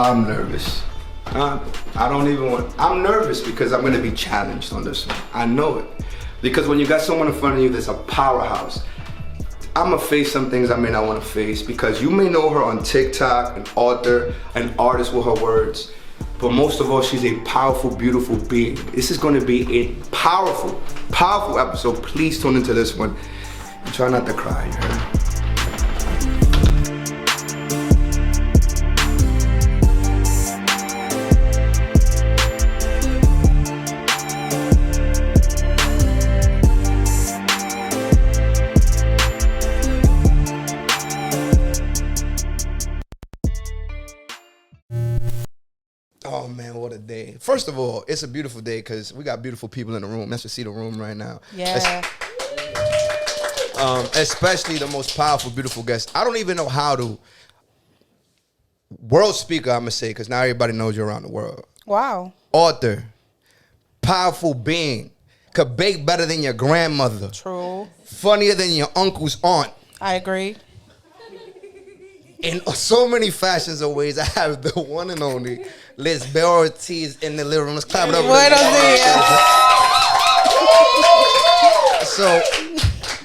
I'm nervous. I don't even want. I'm nervous because I'm gonna be challenged on this one. I know it. Because when you got someone in front of you that's a powerhouse, I'm gonna face some things I may not want to face because you may know her on TikTok, an author, an artist with her words. But most of all, she's a powerful, beautiful being. This is gonna be a powerful, powerful episode. Please tune into this one. And try not to cry, you heard? Oh man, what a day. First of all, it's a beautiful day because we got beautiful people in the room. Let's just see the room right now. Yeah. Especially the most powerful, beautiful guest. I don't even know how to. World speaker, I'm going to say, because now everybody knows you're around the world. Wow. Author. Powerful being. Could bake better than your grandmother. True. Funnier than your uncle's aunt. I agree. In so many fashions or ways, I have the one and only Lizbel Ortiz in the living room. Let's clap it up.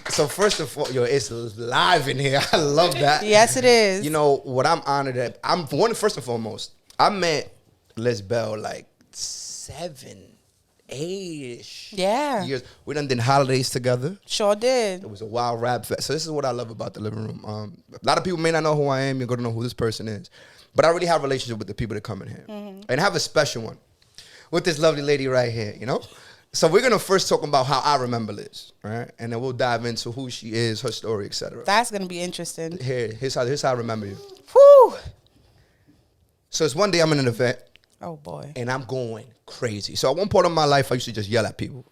So first of all, it's live in here. I love that. Yes, it is. You know what? I'm honored that first and foremost, I met Lisbel like 7, 8-ish years. We done did holidays together. Sure did. It was a wild rap fest. So this is what I love about the living room. A lot of people may not know who I am. You're going to know who this person is. But I really have a relationship with the people that come in here. Mm-hmm. And I have a special one with this lovely lady right here, you know? So we're going to first talk about how I remember Liz, right? And then we'll dive into who she is, her story, etc. That's going to be interesting. Here's how I remember you. Whew. So it's one day I'm in an event. Oh, boy. And I'm going crazy. So at one point in my life, I used to just yell at people.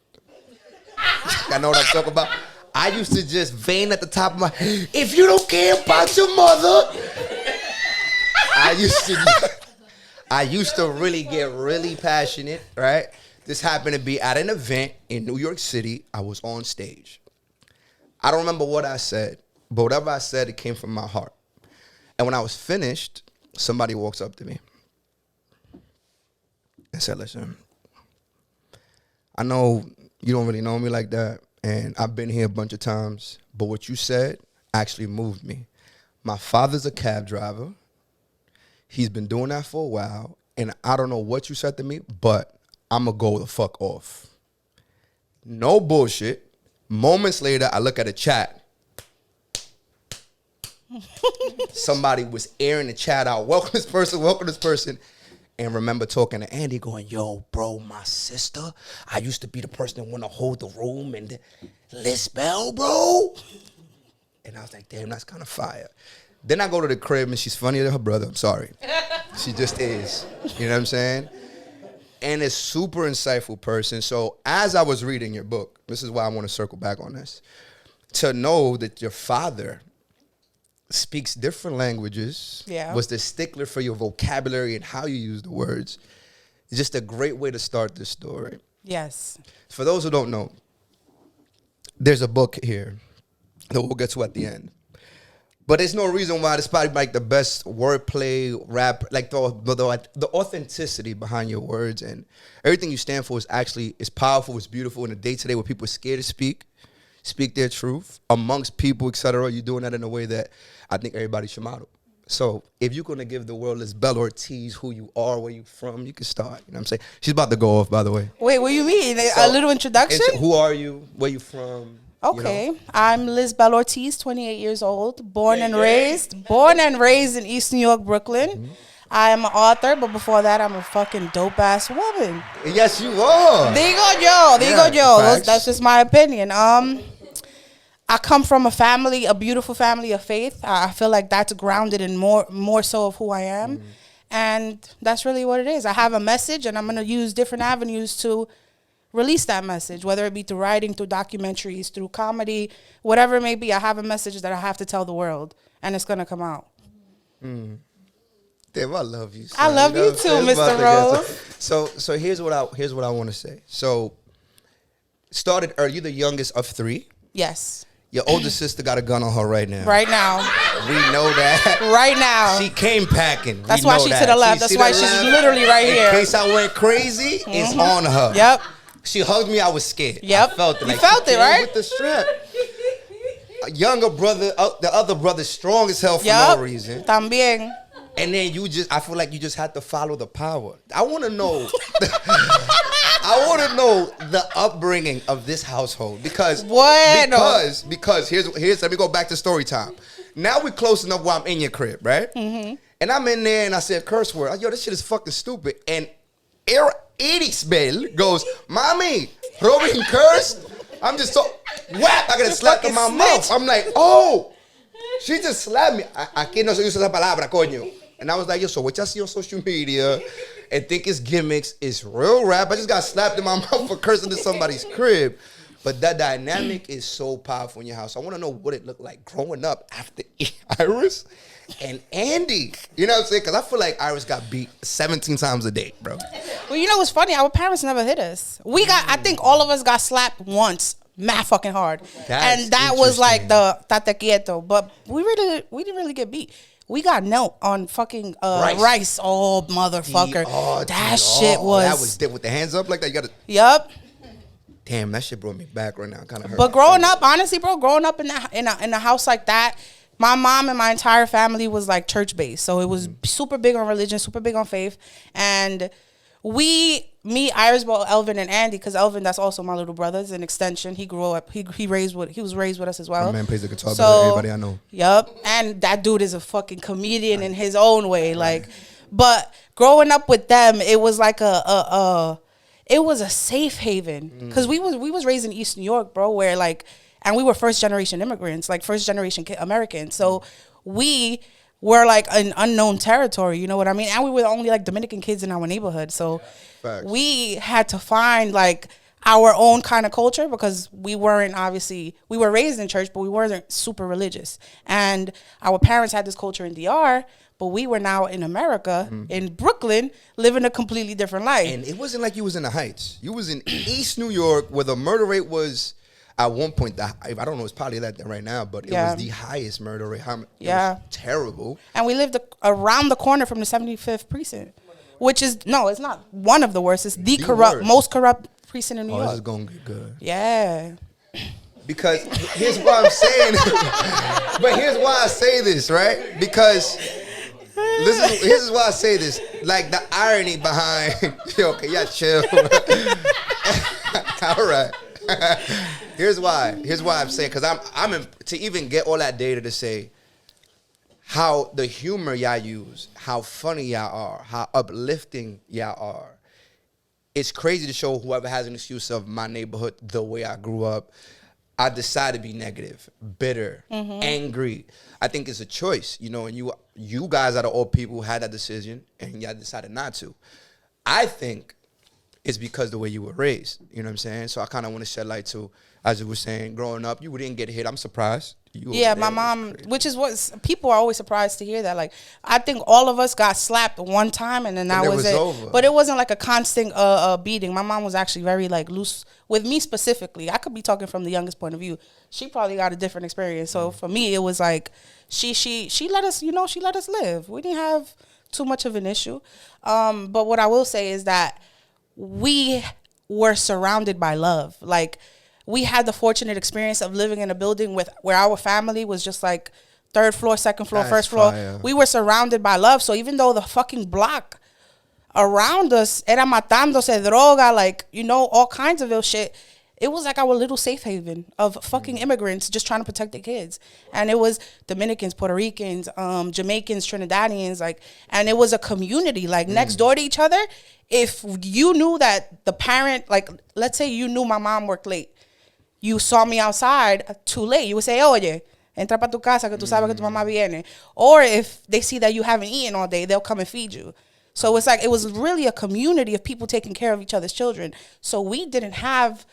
I know what I'm talking about. I used to just vein at the top of my, if you don't care about your mother. I used to really get really passionate, right? This happened to be at an event in New York City. I was on stage. I don't remember what I said, but whatever I said, it came from my heart. And when I was finished, somebody walks up to me and said, listen, I know you don't really know me like that, and I've been here a bunch of times, but what you said actually moved me. My father's a cab driver. He's been doing that for a while, and I don't know what you said to me, but I'm going to go the fuck off. No bullshit. Moments later, I look at a chat. Somebody was airing the chat out. Welcome this person. And remember talking to Andy going, yo, bro, my sister, I used to be the person that want to hold the room and Lisbel, bro. And I was like, damn, that's kind of fire. Then I go to the crib and she's funnier than her brother. I'm sorry. She just is. You know what I'm saying? And a super insightful person. So as I was reading your book, this is why I want to circle back on this, to know that your father speaks different languages, was the stickler for your vocabulary and how you use the words, it's just a great way to start this story. Yes. For those who don't know, there's a book here that we'll get to at the end. But there's no reason why this is probably like the best wordplay, rap, like the authenticity behind your words and everything you stand for is powerful, it's beautiful in a day-to-day where people are scared to speak their truth amongst people, etc. You're doing that in a way that I think everybody should model. So if you're going to give the world Lizbel Ortiz who you are, where you from, you can start. You know what I'm saying? She's about to go off, by the way. Wait, what do you mean? A little introduction? Who are you? Where you from? Okay, you know? I'm Lizbel Ortiz, 28 years old, born and raised in East New York, Brooklyn. Mm-hmm. I'm an author, but before that, I'm a fucking dope-ass woman. Yes, you are. There you go. That's just my opinion. I come from a beautiful family of faith. I feel like that's grounded in more so of who I am. Mm-hmm. And that's really what it is. I have a message, and I'm going to use different avenues to release that message, whether it be through writing, through documentaries, through comedy, whatever it may be. I have a message that I have to tell the world, and it's going to come out. Mm. Damn, I love you. Son. I love you too, Mr. Rose. So here's what I want to say. So started early. You're the youngest of 3. Yes. Your older sister got a gun on her right now. Right now. We know that. Right now. She came packing. That's why she's to the left. That's why she's literally right here. In case I went crazy, it's on her. Yep. She hugged me. I was scared. Yep. I felt it. You felt it, right? With the strap. A younger brother, the other brother, strong as hell for no reason. También. And then I feel like you just had to follow the power. I want to know. I want to know the upbringing of this household because here's let me go back to story time. Now we're close enough where I'm in your crib, right? Mm-hmm. And I'm in there and I said curse word. Yo, this shit is fucking stupid. And Lisbel goes, "Mommy, Robin cursed." I'm just so whap. I got a slap in my mouth. I'm like, oh, she just slapped me. Aquí no se usa esa palabra, coño. And I was like, yo, so what y'all see on social media and think it's gimmicks, it's real rap. I just got slapped in my mouth for cursing to somebody's crib. But that dynamic is so powerful in your house. I want to know what it looked like growing up after Iris and Andy. You know what I'm saying? Because I feel like Iris got beat 17 times a day, bro. Well, you know what's funny? Our parents never hit us. I think all of us got slapped once, mad fucking hard. And that was like the tate quieto. But we didn't really get beat. We got knelt on fucking rice. Oh, motherfucker. That shit was... That was with the hands up like that? You got to... Yup. Damn, that shit brought me back right now. Kind of hurt. But growing up, honestly, bro, in a house like that, my mom and my entire family was like church based. So it was super big on religion, super big on faith. And me, Iris, Elvin, and Andy, because Elvin, that's also my little brother's an extension. He grew up, he was raised with us as well. My man plays the guitar better than everybody I know. Yup. And that dude is a fucking comedian in his own way. Like, but growing up with them, it was like it was a safe haven because we was raised in East New York, bro, where like, and we were first generation immigrants, like first generation Americans. So we were like an unknown territory, you know what I mean? And we were the only like Dominican kids in our neighborhood. So we had to find like our own kind of culture because we were raised in church, but we weren't super religious. And our parents had this culture in DR, but we were now in America, in Brooklyn, living a completely different life. And it wasn't like you was in the Heights. You was in East New York where the murder rate was, at one point, I don't know, it's probably that right now, but it was the highest murder rate. It was terrible. And we lived around the corner from the 75th precinct, which is, no, it's not one of the worst. It's the most corrupt precinct in New York. This is going to get good. Yeah. Because here's why I'm saying but here's why I say this, right? Because here's why I say this. Like the irony behind, okay, yeah, chill. All right. Here's why I'm saying, because I'm to even get all that data to say how the humor y'all use, how funny y'all are, how uplifting y'all are. It's crazy to show whoever has an excuse of my neighborhood, the way I grew up. I decided to be negative, bitter, angry. I think it's a choice, you know, and you guys are the old people who had that decision and y'all decided not to. I think it's because the way you were raised, you know what I'm saying? So I kind of want to shed light to, as you were saying, growing up, you didn't get hit. I'm surprised. My mom, which is what people are always surprised to hear that. Like, I think all of us got slapped one time and then that was it. Over. But it wasn't like a constant beating. My mom was actually very like loose with me specifically. I could be talking from the youngest point of view. She probably got a different experience. So for me, it was like she let us, she let us live. We didn't have too much of an issue. But what I will say is that we were surrounded by love. Like, we had the fortunate experience of living in a building where our family was just like third floor, second floor, first floor. Fire. We were surrounded by love. So even though the fucking block around us era matándose, droga, like, all kinds of ill shit, it was like our little safe haven of fucking immigrants just trying to protect their kids. And it was Dominicans, Puerto Ricans, Jamaicans, Trinidadians, like, and it was a community, like, next door to each other. If you knew that the parent, like, let's say you knew my mom worked late, you saw me outside too late, you would say, oye, entra pa tu casa que tú sabes que tu mamá viene. Or if they see that you haven't eaten all day, they'll come and feed you. So it's like, it was really a community of people taking care of each other's children. So we didn't have,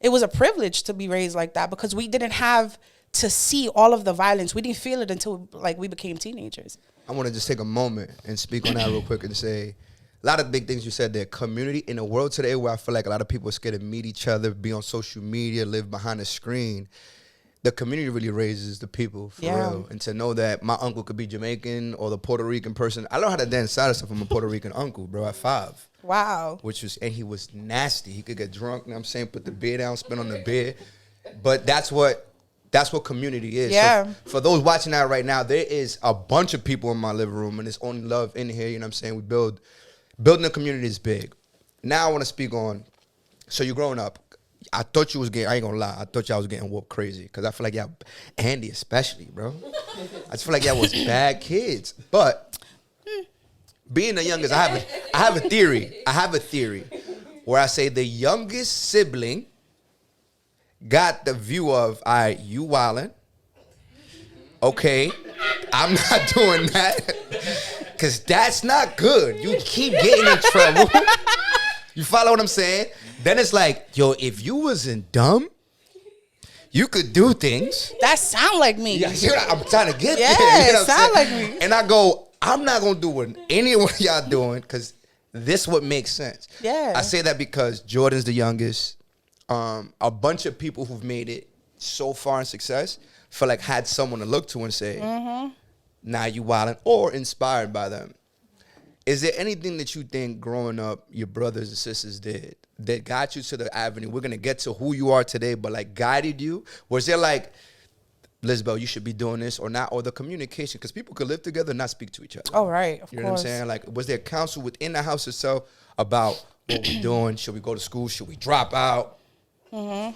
it was a privilege to be raised like that because we didn't have to see all of the violence. We didn't feel it until like we became teenagers. I want to just take a moment and speak on that real quick and say, a lot of big things you said there. Community in a world today where I feel like a lot of people are scared to meet each other, be on social media, live behind a screen. the community really raises the people for real. And to know that my uncle could be Jamaican or the Puerto Rican person. I learned how to dance salsa from a Puerto Rican uncle, bro, at 5. Wow. And he was nasty. He could get drunk, you know what I'm saying, put the beer down, spit on the beer. But that's what community is. Yeah. So for those watching that right now, there is a bunch of people in my living room, and it's only love in here, you know what I'm saying? Building a community is big. Now I want to speak on, so you're growing up. I thought you was getting, I ain't gonna lie, I thought y'all was getting whooped crazy. Because I feel like y'all, Andy especially, bro. I just feel like y'all was bad kids. But being the youngest, I have a theory. I have a theory where I say the youngest sibling got the view of, all right, you wildin'. Okay, I'm not doing that. Because that's not good. You keep getting in trouble. You follow what I'm saying? Then it's like, yo, if you wasn't dumb, you could do things. That sound like me. Yeah, I'm trying to get there. Yeah, You know it sound like me. And I go, I'm not going to do what any of what y'all doing because this what makes sense. Yeah. I say that because Jordan's the youngest. A bunch of people who've made it so far in success feel like had someone to look to and say, nah, you wildin', or inspired by them. Is there anything that you think growing up your brothers and sisters did that got you to the avenue? We're going to get to who you are today, but like guided you? Was there like, Lizbel, you should be doing this or not? Or the communication? Because people could live together and not speak to each other. Oh, right. Of course. You know what I'm saying? Like, was there counsel within the house itself about what we're doing? Should we go to school? Should we drop out? Should we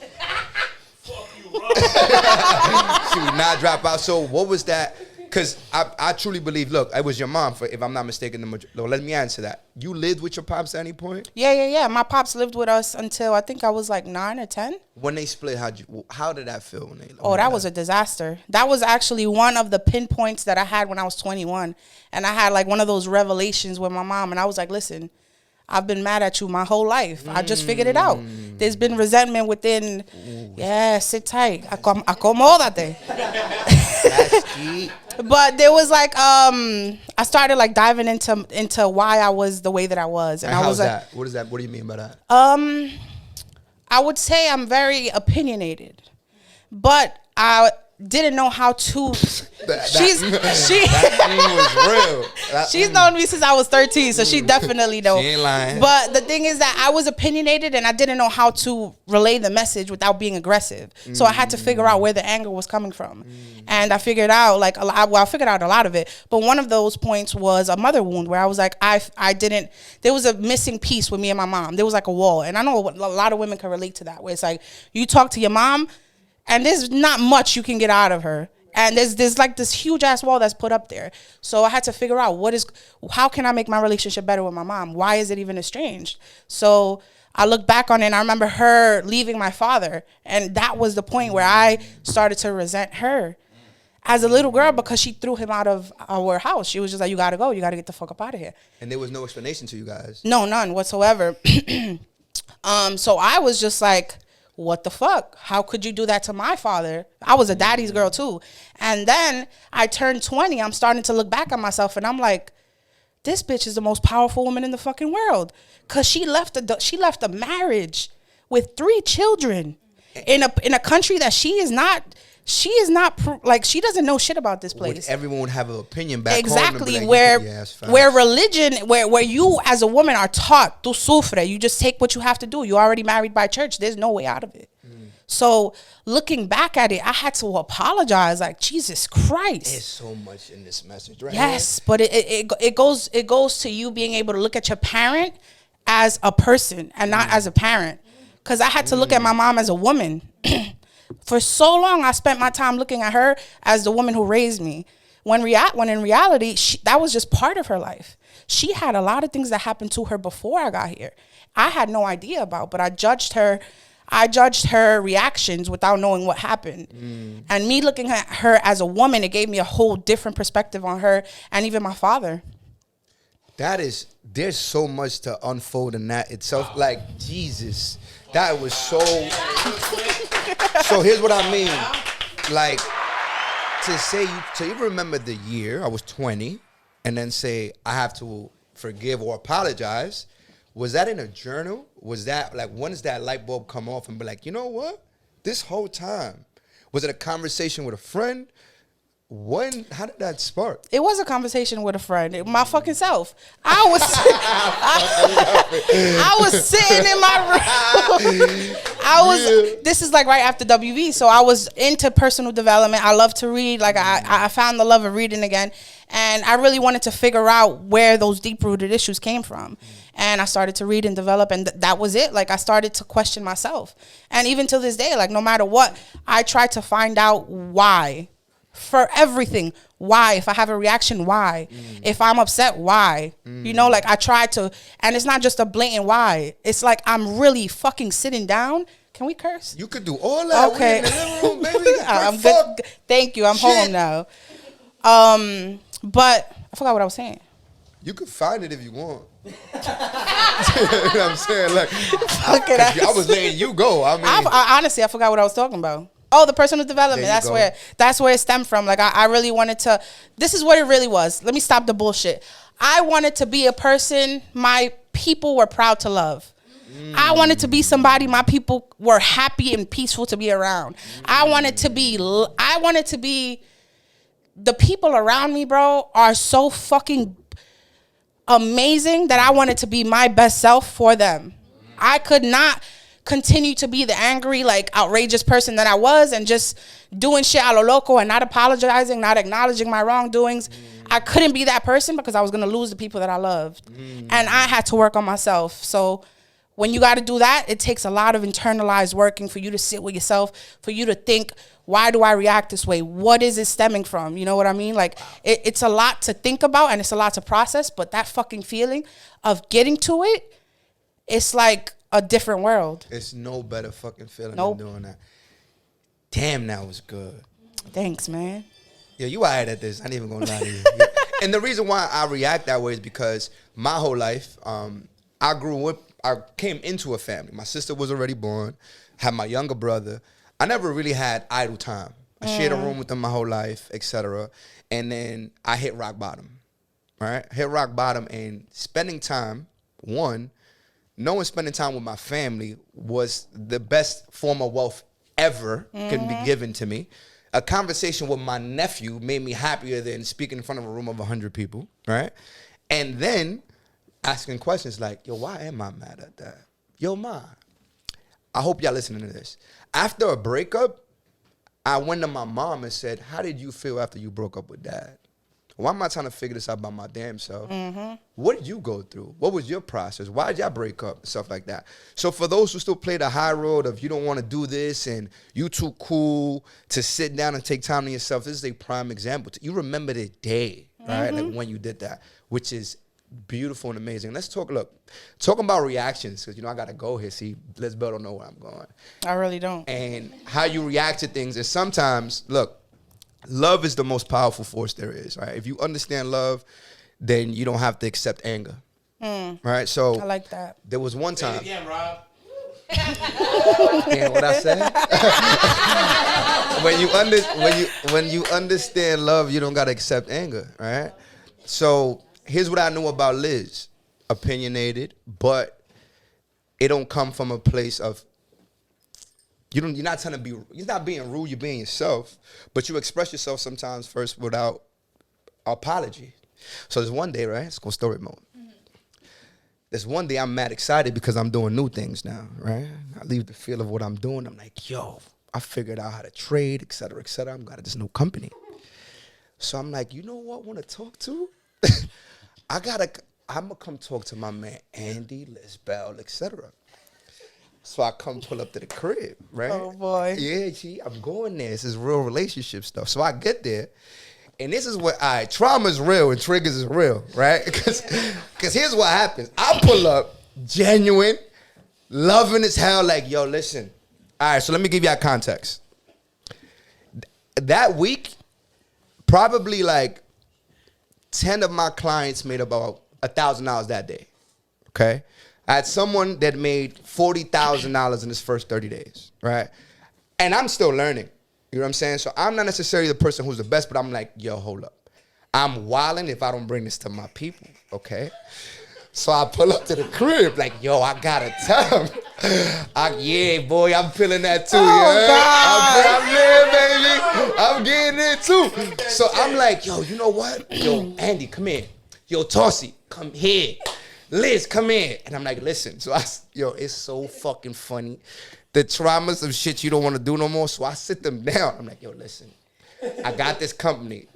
not drop out? So what was that? Because I truly believe, look, it was your mom, if I'm not mistaken. Let me answer that. You lived with your pops at any point? Yeah. My pops lived with us until I think I was like 9 or 10. When they split, how did that feel? That was a disaster. That was actually one of the pinpoints that I had when I was 21. And I had like one of those revelations with my mom. And I was like, listen, I've been mad at you my whole life. I just figured it out. There's been resentment within. Yeah, sit tight. Acomódate. That's deep. But there was like, I started like diving into why I was the way that I was. And I was like, that? What is that? What do you mean by that? I would say I'm very opinionated, but I didn't know how to. She's known me since I was 13, so she definitely knows. She ain't lying. But the thing is that I was opinionated and I didn't know how to relay the message without being aggressive. So I had to figure out where the anger was coming from. And I figured out like I figured out a lot of it. But one of those points was a mother wound where I was like, there was a missing piece with me and my mom. There was like a wall. And I know a lot of women can relate to that, where it's like you talk to your mom and there's not much you can get out of her. And there's like this huge ass wall that's put up there. So I had to figure out how can I make my relationship better with my mom? Why is it even estranged? So I look back on it and I remember her leaving my father. And that was the point where I started to resent her as a little girl because she threw him out of our house. She was just like, you gotta go. You gotta get the fuck up out of here. And there was no explanation to you guys? No, none whatsoever. So I was just like, what the fuck? How could you do that to my father? I was a daddy's girl too. And then I turned 20. I'm starting to look back at myself and I'm like, this bitch is the most powerful woman in the fucking world. Cause she left a marriage with 3 children in a country that she doesn't know shit about this place. Everyone would have an opinion back exactly, home. Exactly, where religion, where you as a woman are taught, tu sufre, you just take what you have to do. You're already married by church. There's no way out of it. So looking back at it, I had to apologize. Like, Jesus Christ. There's so much in this message, right? Yes, but it goes to you being able to look at your parent as a person and not as a parent. Because I had to look at my mom as a woman. For so long, I spent my time looking at her as the woman who raised me. When in reality, that was just part of her life. She had a lot of things that happened to her before I got here. I had no idea about, but I judged her reactions without knowing what happened. And me looking at her as a woman, it gave me a whole different perspective on her and even my father. There's so much to unfold in that itself. Like, Jesus, that was so... So here's what I mean. Like, to even remember the year, I was 20, and then say, I have to forgive or apologize. Was that in a journal? Was that, like, when does that light bulb come off and be like, you know what? This whole time, Was it a conversation with a friend? How did that spark? It was a conversation with a friend. My fucking self. I was sitting in my room. This is like right after WV. So I was into personal development. I love to read. Like I found the love of reading again. And I really wanted to figure out where those deep-rooted issues came from. And I started to read and develop, and that was it. Like, I started to question myself. And even to this day, like, no matter what, I try to find out why. For everything. Why? If I have a reaction, why? If I'm upset, why? You know, like, I try to, and it's not just a blatant why. It's like I'm really fucking sitting down. Can we curse? You could do all that. Okay. We in the living room, baby. I'm good. Thank you. I'm home now. But I forgot what I was saying. You could find it if you want. You know what I'm saying? Like, I was letting you go. I mean, honestly, I forgot what I was talking about. Oh, the personal development. That's where it stemmed from. Like, I really wanted to. This is what it really was. Let me stop the bullshit. I wanted to be a person my people were proud to love. I wanted to be somebody my people were happy and peaceful to be around. I wanted to be the people around me, bro, are so fucking amazing that I wanted to be my best self for them. I could not continue to be the angry, like, outrageous person that I was and just doing shit a lo loco and not apologizing, not acknowledging my wrongdoings. I couldn't be that person because I was going to lose the people that I loved. And I had to work on myself. So when you got to do that, it takes a lot of internalized working for you to sit with yourself, for you to think, why do I react this way? What is it stemming from? You know what I mean? Like, it's a lot to think about and it's a lot to process, but that fucking feeling of getting to it, it's like a different world. It's no better fucking feeling than doing that. Damn, that was good. Thanks, man. Yeah, you alright at this. I ain't even gonna lie to you. And the reason why I react that way is because my whole life, I came into a family. My sister was already born, had my younger brother. I never really had idle time. I shared a room with them my whole life, etc. And then I hit rock bottom, right? Hit rock bottom, and spending time, knowing spending time with my family was the best form of wealth ever can be given to me. A conversation with my nephew made me happier than speaking in front of a room of 100 people, right? And then asking questions like, yo, why am I mad at that? Yo, ma, I hope y'all listening to this. After a breakup, I went to my mom and said, how did you feel after you broke up with dad? Why am I trying to figure this out by my damn self? What did you go through? What was your process? Why did y'all break up? Stuff like that. So for those who still play the high road of you don't want to do this and you too cool to sit down and take time to yourself, this is a prime example. You remember the day, right? Like when you did that, which is beautiful and amazing. Let's talking about reactions, because, I got to go here. See, Lizbel don't know where I'm going. I really don't. And how you react to things is sometimes, look, love is the most powerful force there is, right? If you understand love, then you don't have to accept anger, right? So I like that. There was one time. Say it again, Rob. Yeah, what I said? when you understand love, you don't gotta accept anger, right? So here's what I knew about Liz: opinionated, but it don't come from a place of you're not being rude, you're being yourself, but you express yourself sometimes first without apology. So there's one day, right? Let's go story mode. There's one day I'm mad excited because I'm doing new things now, right? I leave the feel of what I'm doing. I'm like, yo, I figured out how to trade, et cetera, et cetera. I'm got this new company. So I'm like, you know what I want to talk to? I'm going to come talk to my man, Andy, Lisbel, et cetera. So I come pull up to the crib, right? Oh, boy. Yeah, I'm going there. This is real relationship stuff. So I get there, and this is what, trauma is real and triggers is real, right? Because here's what happens. I pull up, genuine, loving as hell, like, yo, listen. All right, so let me give you a context. That week, probably like 10 of my clients made about $1,000 that day, okay? I had someone that made $40,000 in his first 30 days, right? And I'm still learning, you know what I'm saying? So I'm not necessarily the person who's the best, but I'm like, yo, hold up. I'm wilding if I don't bring this to my people, okay? So I pull up to the crib like, yo, I gotta tell him. Yeah, boy, I'm feeling that too. I'm getting it too. So I'm like, yo, you know what? Yo, Andy, come here. Yo, Tossie, come here. Liz, come here. And I'm like, listen. So it's so fucking funny. The traumas of shit you don't want to do no more. So I sit them down. I'm like, yo, listen. I got this company.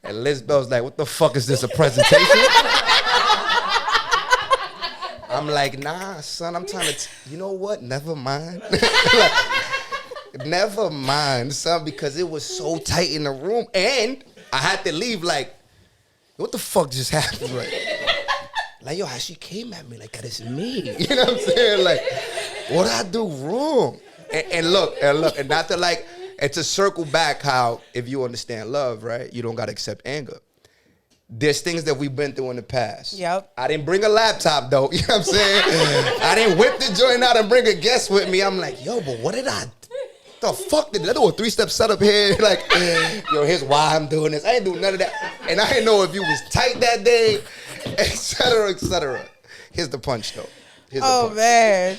And Lizbel's like, what the fuck is this, a presentation? I'm like, nah, son, I'm trying to, you know what? Never mind. Like, never mind, son, because it was so tight in the room. And I had to leave like, what the fuck just happened? Like, yo, how she came at me like that is me. You know what I'm saying? Like, what I do wrong? And look, and not to like, and to circle back how, if you understand love, right, you don't got to accept anger. There's things that we've been through in the past. Yep. I didn't bring a laptop, though. You know what I'm saying? I didn't whip the joint out and bring a guest with me. I'm like, yo, but what did I the fuck did I do? A 3-step setup here? Like, yo, here's why I'm doing this. I ain't doing none of that. And I didn't know if you was tight that day, et cetera, et cetera. Here's the punch, though. Here's the punch. Man.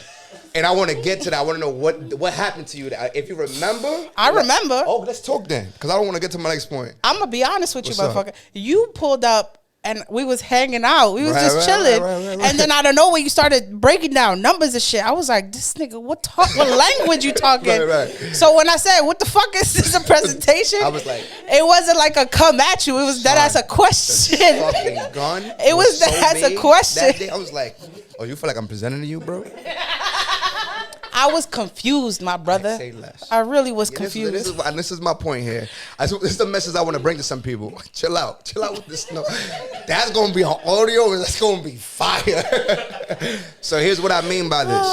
And I want to get to that. I want to know what happened to you. If you remember. I remember. Oh, let's talk then. Because I don't want to get to my next point. I'm going to be honest with you, motherfucker. You pulled up and we was hanging out. We was just chilling. Right. And then out of nowhere, you started breaking down numbers and shit. I was like, this nigga, what language you talking? Right. So when I said, what the fuck is this, a presentation? I was like. It wasn't like a come at you. It was that as a question. Fucking gun. It was that as a question. That day, I was like, oh, you feel like I'm presenting to you, bro? I was confused, my brother. Say less. I really was confused. This is my point here. This is the message I want to bring to some people. Chill out with this. No, that's gonna be on audio, and that's gonna be fire. So here's what I mean by this.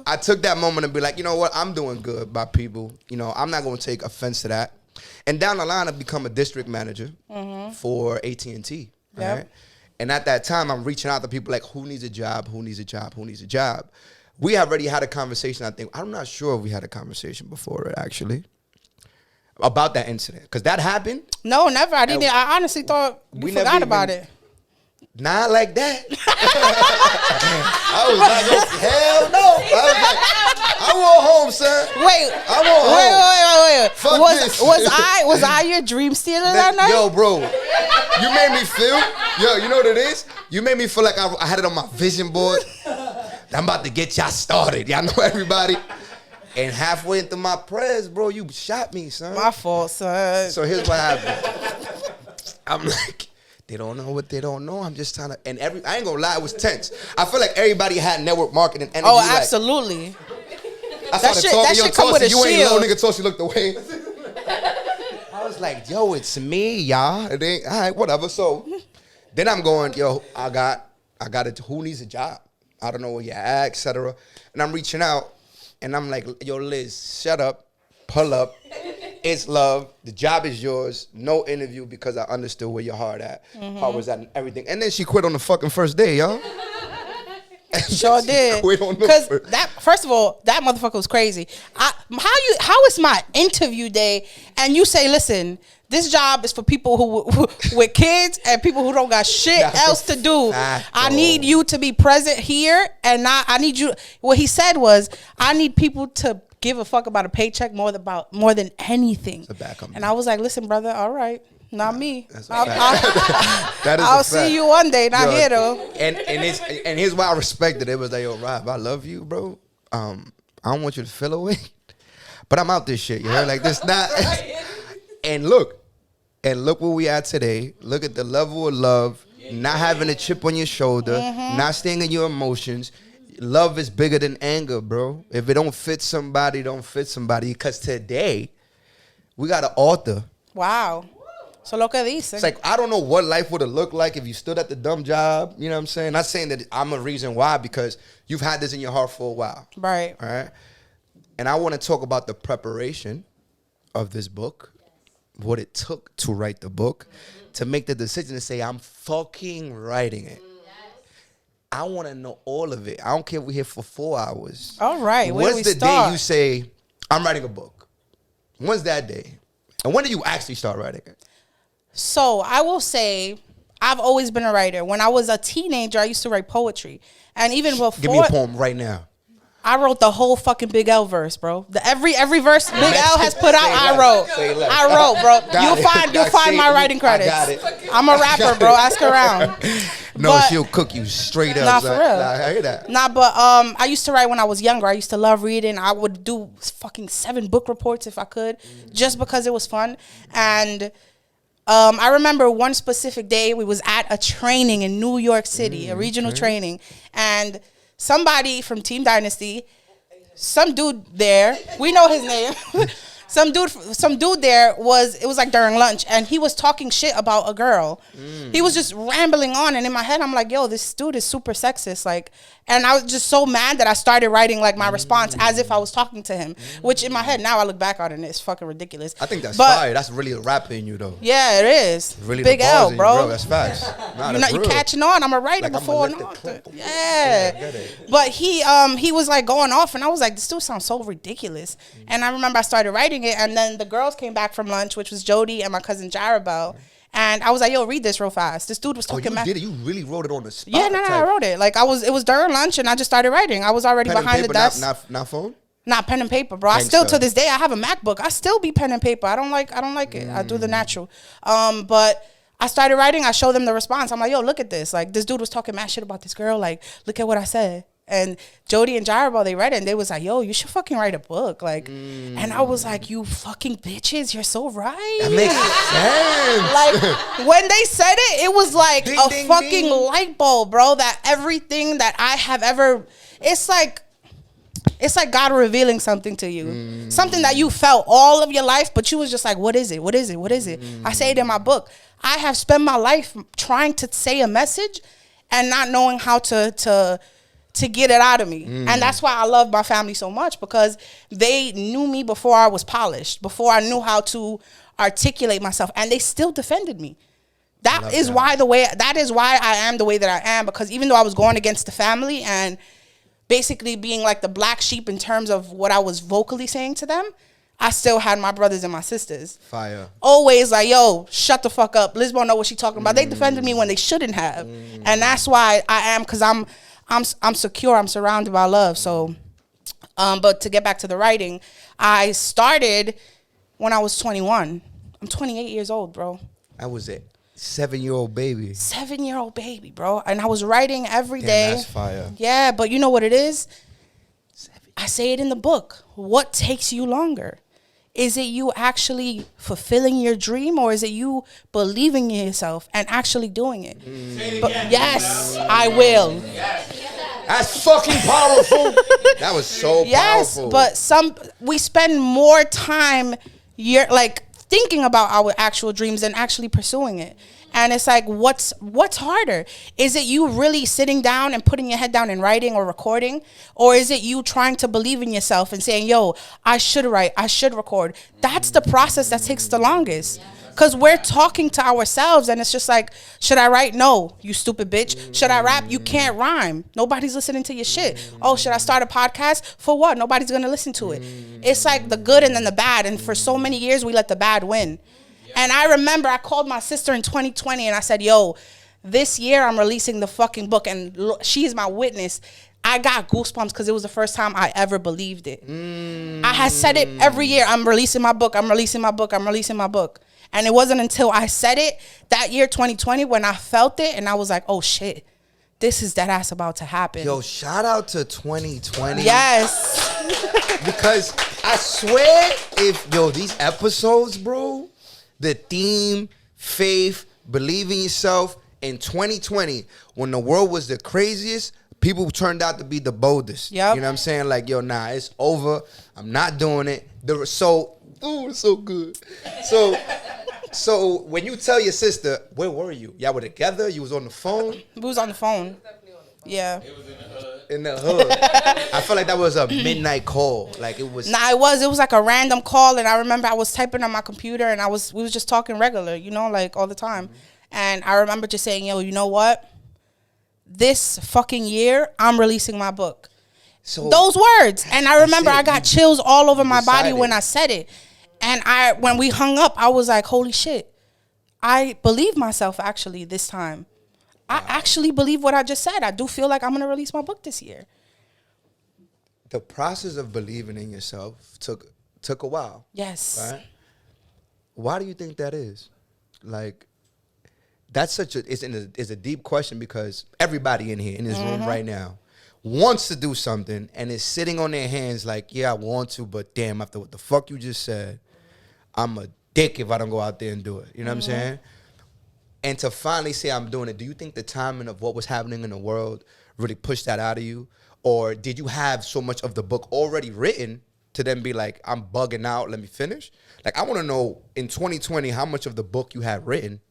I took that moment and be like, you know what? I'm doing good by people. You know, I'm not gonna take offense to that. And down the line, I become a district manager for AT&T. Yep. Right? And at that time, I'm reaching out to people like, who needs a job? Who needs a job? Who needs a job? We already had a conversation, I think. I'm not sure if we had a conversation before it, actually, about that incident. Because that happened. No, never. I didn't. I honestly thought you forgot about it. Not like that. I was like, oh, hell no. I was like, I want home, son. Wait. Fuck this. Was I your dream stealer that night? Yo, bro. You made me feel, you know what it is? You made me feel like I had it on my vision board. I'm about to get y'all started. Y'all know everybody. And halfway into my prayers, bro, you shot me, son. My fault, son. So here's what happened. I'm like, they don't know what they don't know. I'm just trying to, and I ain't gonna lie, it was tense. I feel like everybody had network marketing energy. Oh, absolutely. I started talking, yo, Tossie, you ain't little nigga. Tossie looked away. I was like, yo, it's me, y'all. It ain't, all right, whatever. So then I'm going, yo, I got it. Who needs a job? I don't know where you're at, et cetera. And I'm reaching out, and I'm like, yo, Liz, shut up, pull up. It's love. The job is yours. No interview because I understood where your heart at. Heart was at and everything. And then she quit on the fucking first day, y'all. Sure did. Because first of all, that motherfucker was crazy. How is my interview day? And you say, listen, this job is for people who with kids and people who don't got shit else to do. I need you to be present here, and I need you. What he said was, I need people to give a fuck about a paycheck more than anything. And I was like, listen, brother, all right. Not me. I'll see you one day. Not here though. And here's why I respected it. It was like, yo, Rob, I love you, bro. I don't want you to feel away, but I'm out this shit. You know, like this not. And look where we are today. Look at the level of love. Not having a chip on your shoulder. Not staying in your emotions. Love is bigger than anger, bro. If it don't fit somebody, don't fit somebody. Because today we got an author. Wow. So lo que dicen. It's like, I don't know what life would have looked like if you stood at the dumb job. You know what I'm saying? Not saying that I'm a reason why, because you've had this in your heart for a while. Right. All right. And I want to talk about the preparation of this book, what it took to write the book, to make the decision to say, I'm fucking writing it. I want to know all of it. I don't care if we're here for 4 hours. All right. What's the day you say, I'm writing a book? When's that day? And when did you actually start writing it? So I will say I've always been a writer. When I was a teenager, I used to write poetry. And even before... Give me a poem right now. I wrote the whole fucking Big L verse, bro. Every verse Big L has put out, I wrote, bro. You'll find my writing credits. I'm a rapper, bro. Ask around. No, but she'll cook you straight up. Nah, for real. Nah, I hear that. Nah, but I used to write when I was younger. I used to love reading. I would do fucking 7 book reports if I could, just because it was fun. And I remember one specific day we was at a training in New York City, a regional training, and somebody from Team Dynasty, some dude there, we know his name. Some dude there it was like during lunch, and he was talking shit about a girl. He was just rambling on, and in my head I'm like, yo, this dude is super sexist, like, and I was just so mad that I started writing like my response as if I was talking to him, which in my head now I look back on it and it's fucking ridiculous. I think that's fire. That's really a rapper in you though. Yeah, it is. Really Big L, bro. That's facts. Nah, you catching on. I'm a writer like before and after. Yeah. But he was like going off, and I was like, this dude sounds so ridiculous. And I remember I started writing it, and then the girls came back from lunch, which was Jody and my cousin Jarabel. And I was like, yo, read this real fast. This dude was talking. You did it? You really wrote it on the spot? Yeah, no, I wrote it. Like, it was during lunch, and I just started writing. I was already behind the desk. Not phone? Not pen and paper, bro. I still, to this day, I have a MacBook. I still be pen and paper. I don't like it. I do the natural. But I started writing. I showed them the response. I'm like, yo, look at this. Like, this dude was talking mad shit about this girl. Like, look at what I said. And Jody and Jarabal, they read it, and they was like, yo, you should fucking write a book. Like, and I was like, you fucking bitches, you're so right. That makes sense. Like, when they said it, it was like ding, fucking light bulb, bro, that everything that I have ever, it's like God revealing something to you. Something that you felt all of your life, but you was just like, what is it? What is it? What is it? I say it in my book. I have spent my life trying to say a message and not knowing how to get it out of me. And that's why I love my family so much, because they knew me before I was polished, before I knew how to articulate myself, and they still defended me. That is why I am the way that I am, because even though I was going against the family and basically being like the black sheep in terms of what I was vocally saying to them, I still had my brothers and my sisters. Fire. Always like, yo, shut the fuck up. Lisbel know what she talking about. They defended me when they shouldn't have. And that's why I am, because I'm secure. I'm surrounded by love. So, but to get back to the writing, I started when I was 21. I'm 28 years old, bro. That was it. 7-year-old baby. 7-year-old baby, bro. And I was writing every day. That's fire. Yeah, but you know what it is? I say it in the book. What takes you longer? Is it you actually fulfilling your dream, or is it you believing in yourself and actually doing it? But yes, I will. That's fucking powerful. That was so powerful. Yes, but we spend more time thinking about our actual dreams than actually pursuing it. And it's like, what's harder? Is it you really sitting down and putting your head down and writing or recording? Or is it you trying to believe in yourself and saying, yo, I should write, I should record? That's the process that takes the longest. Because we're talking to ourselves, and it's just like, should I write? No, you stupid bitch. Should I rap? You can't rhyme. Nobody's listening to your shit. Oh, should I start a podcast? For what? Nobody's going to listen to it. It's like the good and then the bad. And for so many years, we let the bad win. And I remember I called my sister in 2020 and I said, yo, this year I'm releasing the fucking book. And she is my witness. I got goosebumps because it was the first time I ever believed it. I had said it every year. I'm releasing my book. I'm releasing my book. I'm releasing my book. And it wasn't until I said it that year, 2020, when I felt it and I was like, oh shit, this is that ass about to happen. Yo, shout out to 2020. Yes. Because I swear, these episodes, bro, the theme, faith, believe in yourself, in 2020, when the world was the craziest, people turned out to be the boldest. Yep. You know what I'm saying? Like, yo, nah, it's over. I'm not doing it. It's so good. So when you tell your sister, where were you? Y'all were together? You was on the phone? We was on the phone. Yeah. It was in the hood. I felt like that was a midnight call. Like it was. Nah, it was like a random call, and I remember I was typing on my computer, and we was just talking regular, like all the time. And I remember just saying, yo, you know what? This fucking year, I'm releasing my book. So those words. And I remember I got chills all over my body when I said it. And when we hung up, I was like, holy shit. I believe myself actually this time. I actually believe what I just said. I do feel like I'm going to release my book this year. The process of believing in yourself took a while. Yes. Right? Why do you think that is? Like, that's it's a deep question, because everybody in here, in this room right now, wants to do something and is sitting on their hands like, yeah, I want to, but damn, after what the fuck you just said, I'm a dick if I don't go out there and do it. You know what I'm saying? And to finally say I'm doing it, do you think the timing of what was happening in the world really pushed that out of you? Or did you have so much of the book already written to then be like, I'm bugging out, let me finish? Like, I want to know in 2020 how much of the book you had written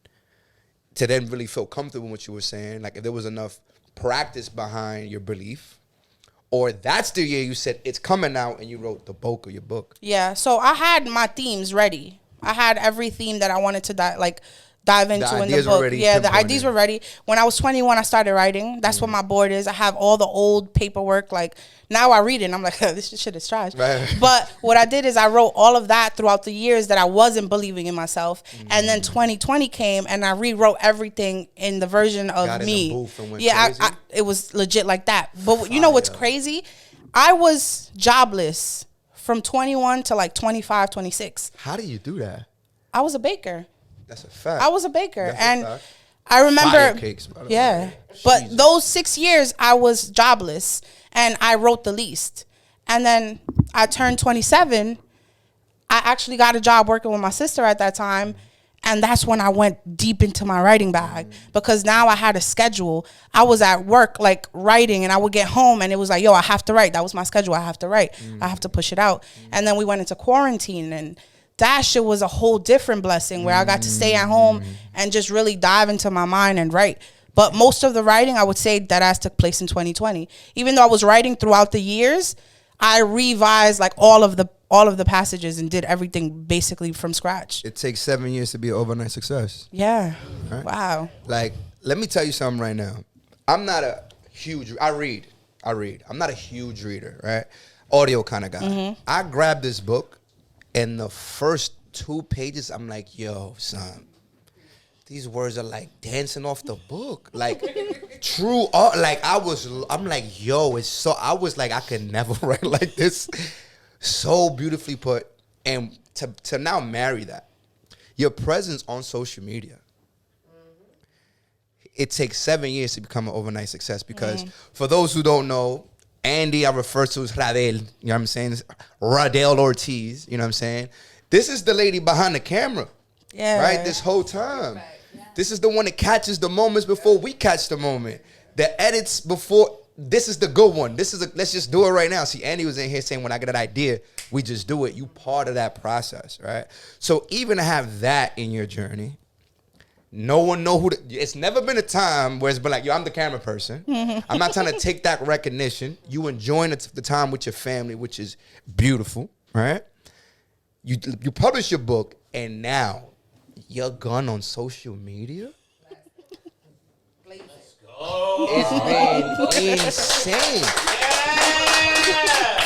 to then really feel comfortable with what you were saying. Like, if there was enough practice behind your belief, or that's the year you said it's coming out and you wrote the bulk of your book. Yeah, so I had my themes ready. I had every theme that I wanted to dive into in the book. Yeah, the ideas were ready. When I was 21, I started writing. That's what my board is. I have all the old paperwork. Like, now I read it and I'm like, this shit is trash. Right. But what I did is I wrote all of that throughout the years that I wasn't believing in myself. And then 2020 came and I rewrote everything in the version of me. Yeah, it was legit like that. But you know what's crazy? I was jobless from 21 to like 25, 26. How do you do that? I was a baker. That's a fact. I was a baker. And I remember, fire cakes, by the way. But those 6 years I was jobless and I wrote the least. And then I turned 27. I actually got a job working with my sister at that time. And that's when I went deep into my writing bag, because now I had a schedule. I was at work, like, writing, and I would get home and it was like, yo, I have to write. That was my schedule. I have to write. I have to push it out. And then we went into quarantine, and that shit was a whole different blessing where I got to stay at home and just really dive into my mind and write. But most of the writing, I would say, that ass took place in 2020. Even though I was writing throughout the years, I revised like all of the passages and did everything basically from scratch. It takes 7 years to be an overnight success. Yeah. Right? Wow. Like, let me tell you something right now. I'm not a huge, I read. I'm not a huge reader, right? Audio kind of guy. I grabbed this book, and the first 2 pages, I'm like, yo, son, these words are like dancing off the book. Like, true art. Like, I'm like, yo, it's so, I was like, I could never write like this. So beautifully put. And to now marry that, your presence on social media, it takes 7 years to become an overnight success, because for those who don't know, Andy, I refer to as Radel, you know what I'm saying? Radel Ortiz, you know what I'm saying? This is the lady behind the camera, right? This whole time. This is the one that catches the moments before we catch the moment. The edits before, this is the good one. Let's just do it right now. See, Andy was in here saying, when I get an idea, we just do it. You part of that process, right? So even to have that in your journey, no one know it's never been a time where it's been like, yo, I'm the camera person. I'm not trying to take that recognition. You enjoying the time with your family, which is beautiful, right? You publish your book, and now you're gone on social media. Let's go. It's been insane.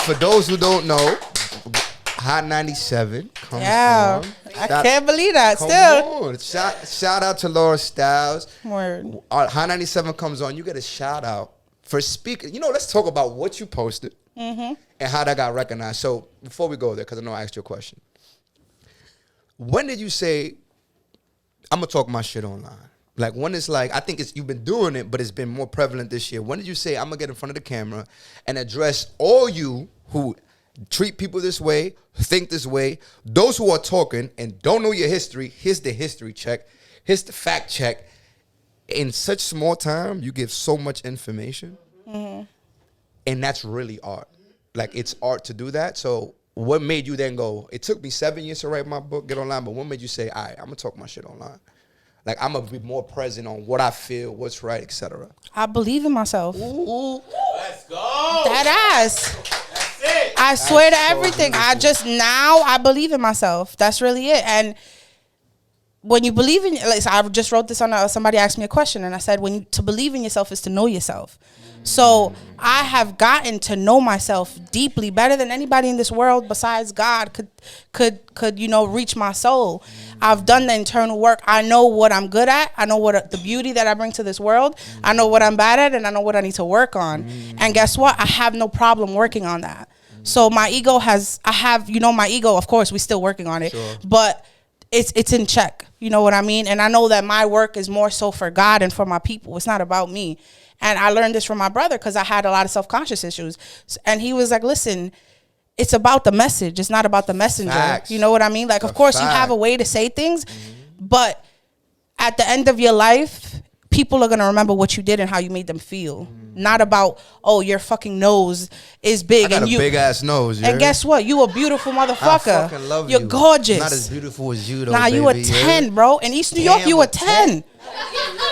For those who don't know, Hot 97 comes on. I can't believe that. Shout out to Laura Styles. Word. Hot 97 comes on. You get a shout out for speaking. You know, let's talk about what you posted and how that got recognized. So before we go there, because I know I asked you a question. When did you say, I'm going to talk my shit online? Like, when it's like, I think you've been doing it, but it's been more prevalent this year. When did you say, I'm going to get in front of the camera and address all you who treat people this way, think this way, those who are talking and don't know your history? Here's the history check. Here's the fact check. In such small time, you give so much information. And that's really art. Like, it's art to do that. So what made you then go, it took me 7 years to write my book, get online, but what made you say, all right, I'm going to talk my shit online? Like, I'm going to be more present on what I feel, what's right, etc. I believe in myself. Ooh. Let's go. That ass. That's it. I swear to everything. Beautiful. I believe in myself. That's really it. And when you believe in, like, so I just wrote this on somebody asked me a question, and I said, to believe in yourself is to know yourself. So I have gotten to know myself deeply, better than anybody in this world besides God could reach my soul. I've done the internal work. I know what I'm good at. I know what the beauty that I bring to this world. I know what I'm bad at, and I know what I need to work on. And guess what? I have no problem working on that. So my ego my ego, of course, we're still working on it, sure. But it's in check. You know what I mean? And I know that my work is more so for God and for my people. It's not about me. And I learned this from my brother because I had a lot of self-conscious issues. And he was like, listen, it's about the message. It's not about the messenger. Facts. You know what I mean? Like, of course, you have a way to say things, but at the end of your life, people are going to remember what you did and how you made them feel. Not about, oh, your fucking nose is big. I got a big ass nose. And guess what? You a beautiful motherfucker. I fucking love You're you. gorgeous. Not as beautiful as you, though, Nah, baby. you a 10, bro. In East New York, you a 10.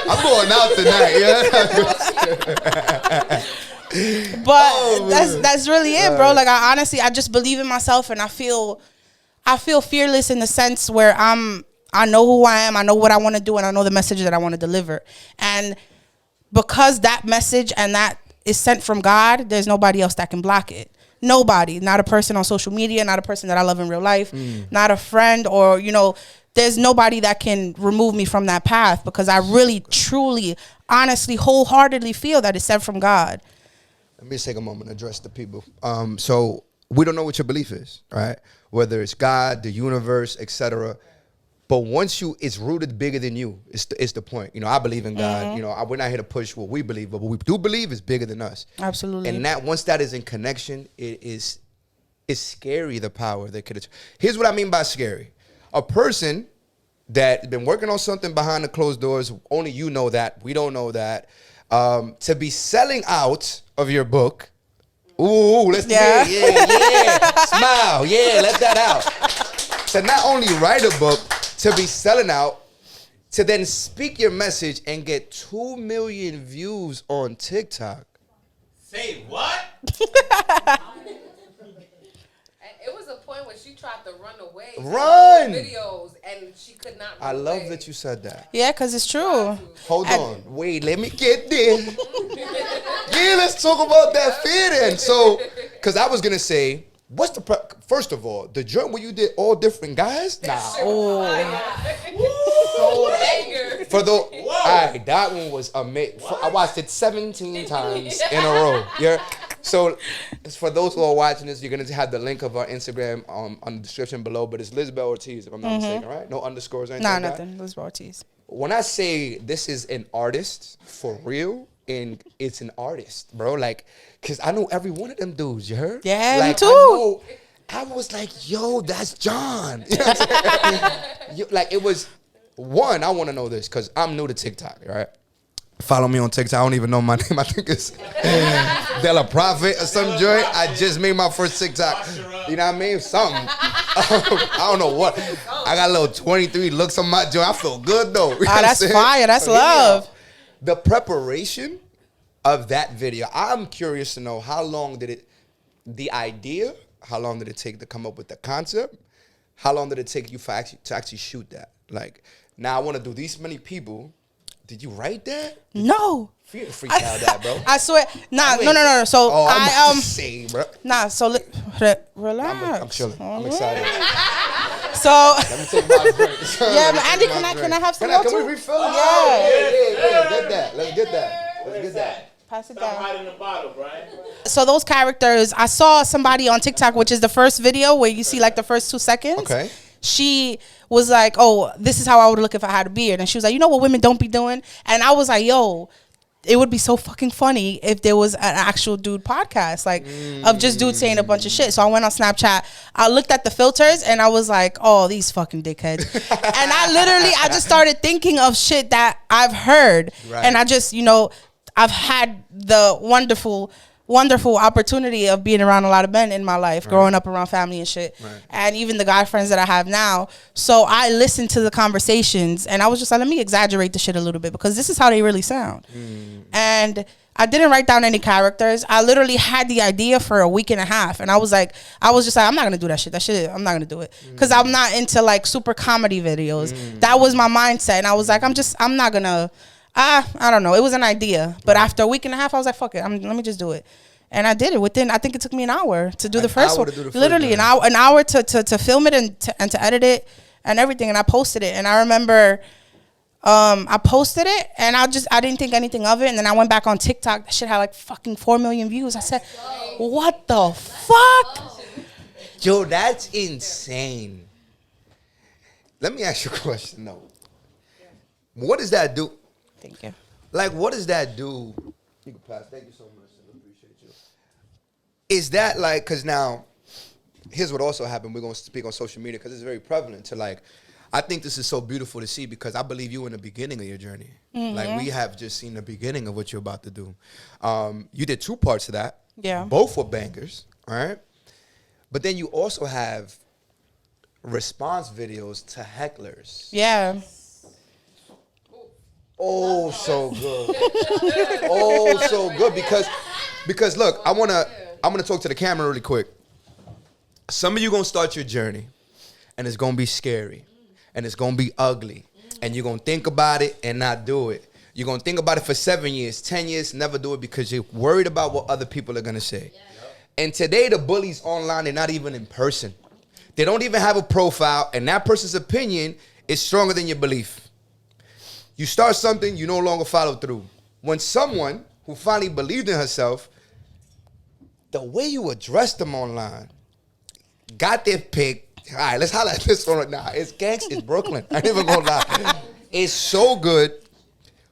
I'm going out tonight, But that's really it, bro. Like, I just believe in myself, and I feel fearless in the sense where I know who I am, I know what I want to do, and I know the message that I want to deliver. And because that message and that is sent from God, there's nobody else that can block it. Nobody. Not a person on social media, not a person that I love in real life, not a friend, or, there's nobody that can remove me from that path, because I really, truly, honestly, wholeheartedly feel that it's sent from God. Let me just take a moment to address the people. So we don't know what your belief is, right? Whether it's God, the universe, etc. But once it's rooted bigger than you. It's the point. I believe in God. We're not here to push what we believe, but what we do believe is bigger than us. Absolutely. And that once that is in connection, it's scary, the power that could. Here's what I mean by scary. A person that been working on something behind the closed doors, only you know that. We don't know that. To be selling out of your book. Ooh, let's do it. Yeah. Smile. Yeah, let that out. To not only write a book, to be selling out, to then speak your message and get 2 million views on TikTok. Say what? It was a point where she tried to run away. Run! Videos, and she could not run I love away. that you said that. Yeah, because it's true. Hold on. Wait, let me get there. Yeah, let's talk about that fear then. So, because I was going to say, first of all, the joint where you did all different guys? Nah. For the, all right, that one was amazing. I watched it 17 times in a row. Yeah. So, for those who are watching this, you're going to have the link of our Instagram on the description below, but it's Lizbel Ortiz, if I'm not mistaken, right? No underscores or anything like nothing. Lizbel Ortiz. When I say this is an artist, for real, and it's an artist, bro, like, because I know every one of them dudes, you heard? Yeah, like, me too. I was like, yo, that's John. You know what I'm saying? Like, it was, one, I want to know this, because I'm new to TikTok, right? Follow me on TikTok. I don't even know my name. I think it's Della Prophet or some joint. I just made my first TikTok. You know what I mean? Something. I don't know what. I got a little 23 looks on my joint. I feel good though. You know that's fire. That's love. The preparation of that video. I'm curious to know how long did it take to come up with the concept? How long did it take you to actually shoot that? Like, now I want to do these many people. Did you write that? No. Freak out that, bro. I swear. Nah, no. So I'm saying, bro. Nah, so relax. I'm chilling. I'm excited. So let me take my drink. Yeah, but Andy, can I have some more? Can we refill? Yeah. Get that. Let's get that. Pass it Stop down. hiding the bottle, Brian. So those characters, I saw somebody on TikTok, which is the first video where you see like the first 2 seconds. Okay. She was like, oh, this is how I would look if I had a beard. And she was like, you know what women don't be doing? And I was like, yo, it would be so fucking funny if there was an actual dude podcast, like, of just dudes saying a bunch of shit. So I went on Snapchat. I looked at the filters and I was like, oh, these fucking dickheads. And I just started thinking of shit that I've heard. Right. And I just, I've had the wonderful opportunity of being around a lot of men in my life, growing up around family and shit, and even the guy friends that I have now. So I listened to the conversations and I was just like, let me exaggerate the shit a little bit because this is how they really sound. And I didn't write down any characters. I literally had the idea for a week and a half, and I was just like, I'm not gonna do that shit. I'm not gonna do it because I'm not into like super comedy videos. That was my mindset, and I was like, I'm not gonna. I don't know. It was an idea, but after a week and a half, I was like, fuck it. Let me just do it. And I did it within. I think it took me an hour to do the first one. Literally an hour to film it and to edit it and everything. And I posted it. And I remember. I posted it and I didn't think anything of it, and then I went back on TikTok. That shit had like fucking 4 million views. I said, what the fuck? Yo, that's insane. Let me ask you a question though. What does that do? Thank you. Like, what does that do? You can pass. Thank you so much. I appreciate you. Is that like, because now, here's what also happened. We're going to speak on social media because it's very prevalent to like, I think this is so beautiful to see because I believe you in the beginning of your journey. Like, we have just seen the beginning of what you're about to do. You did 2 parts of that. Yeah. Both were bangers, all right? But then you also have response videos to hecklers. Yeah. Oh, so good. Oh, so good. Because look, I'm gonna talk to the camera really quick. Some of you gonna start your journey, and it's gonna be scary. And it's going to be ugly. And you're going to think about it and not do it. You're going to think about it for 7 years, 10 years, never do it because you're worried about what other people are going to say. Yeah. And today, the bullies online, they're not even in person. They don't even have a profile, and that person's opinion is stronger than your belief. You start something, you no longer follow through. When someone who finally believed in herself, the way you address them online, got their pick. All right, let's highlight this one right now. It's gangsta, it's Brooklyn. I ain't even gonna lie. It's so good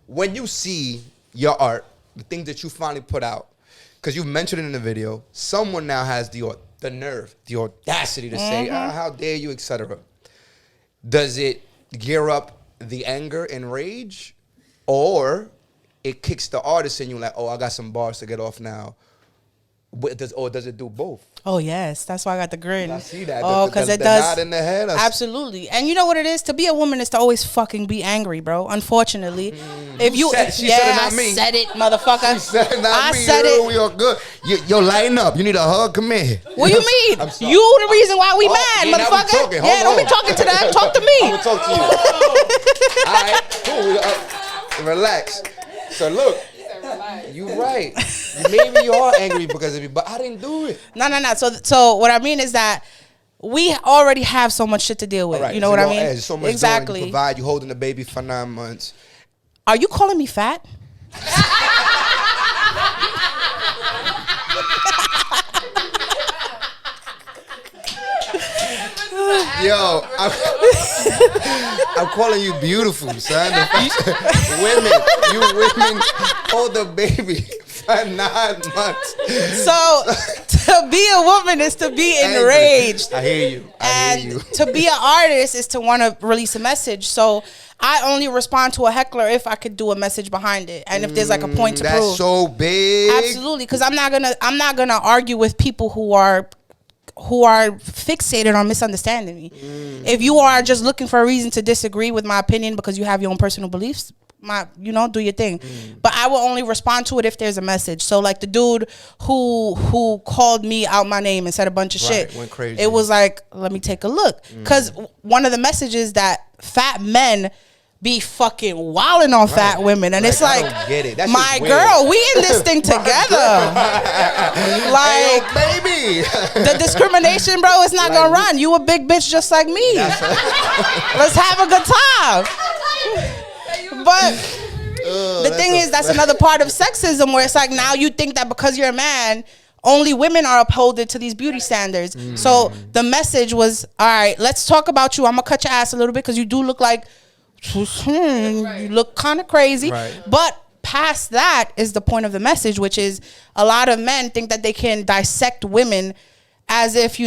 when you see your art, the things that you finally put out, because you mentioned it in the video. Someone now has the nerve, the audacity to say, how dare you, etc. Does it gear up the anger and rage, or it kicks the artist in you like, oh, I got some bars to get off now? Does it do both? Oh, yes. That's why I got the grin. I see that. Oh, because it does. Nod in the head. Absolutely. And you know what it is? To be a woman is to always fucking be angry, bro. Unfortunately. If you said it, not me. I said it, motherfucker. She said it, not I me. said it. We are good. Yo, lighten up. You need a hug? Come in. What do you mean? You the reason why we mad, yeah, motherfucker. Yeah, don't be talking to them. Talk to me. I'm going to talk to you. All right, cool. Relax. So, look. You right. Maybe you are angry because of me, but I didn't do it. No. So what I mean is that we already have so much shit to deal with. Right. You know what I mean? There's so much exactly. You provide. You holding the baby for 9 months. Are you calling me fat? Yo, I'm calling you beautiful, son. You women hold the baby for 9 months. So to be a woman is to be enraged. I hear you. And to be an artist is to want to release a message. So I only respond to a heckler if I could do a message behind it, and if there's like a point to prove. That's so big. Absolutely, because I'm not gonna argue with people who are fixated on misunderstanding me. If you are just looking for a reason to disagree with my opinion because you have your own personal beliefs, do your thing. But I will only respond to it if there's a message. So like the dude who called me out my name and said a bunch of shit, went crazy. It was like, let me take a look, because one of the messages that fat men be fucking wilding on fat women, and it's like, I don't get it. That's my girl, we in this thing together. Like, hey, baby, the discrimination, bro, it's not gonna run. You a big bitch just like me. Let's have a good time. But the thing is, that's another part of sexism, where it's like, now you think that because you're a man, only women are upholded to these beauty standards. So the message was, all right, let's talk about you. I'm gonna cut your ass a little bit because you do look like, you look kind of crazy. But past that is the point of the message, which is a lot of men think that they can dissect women as if,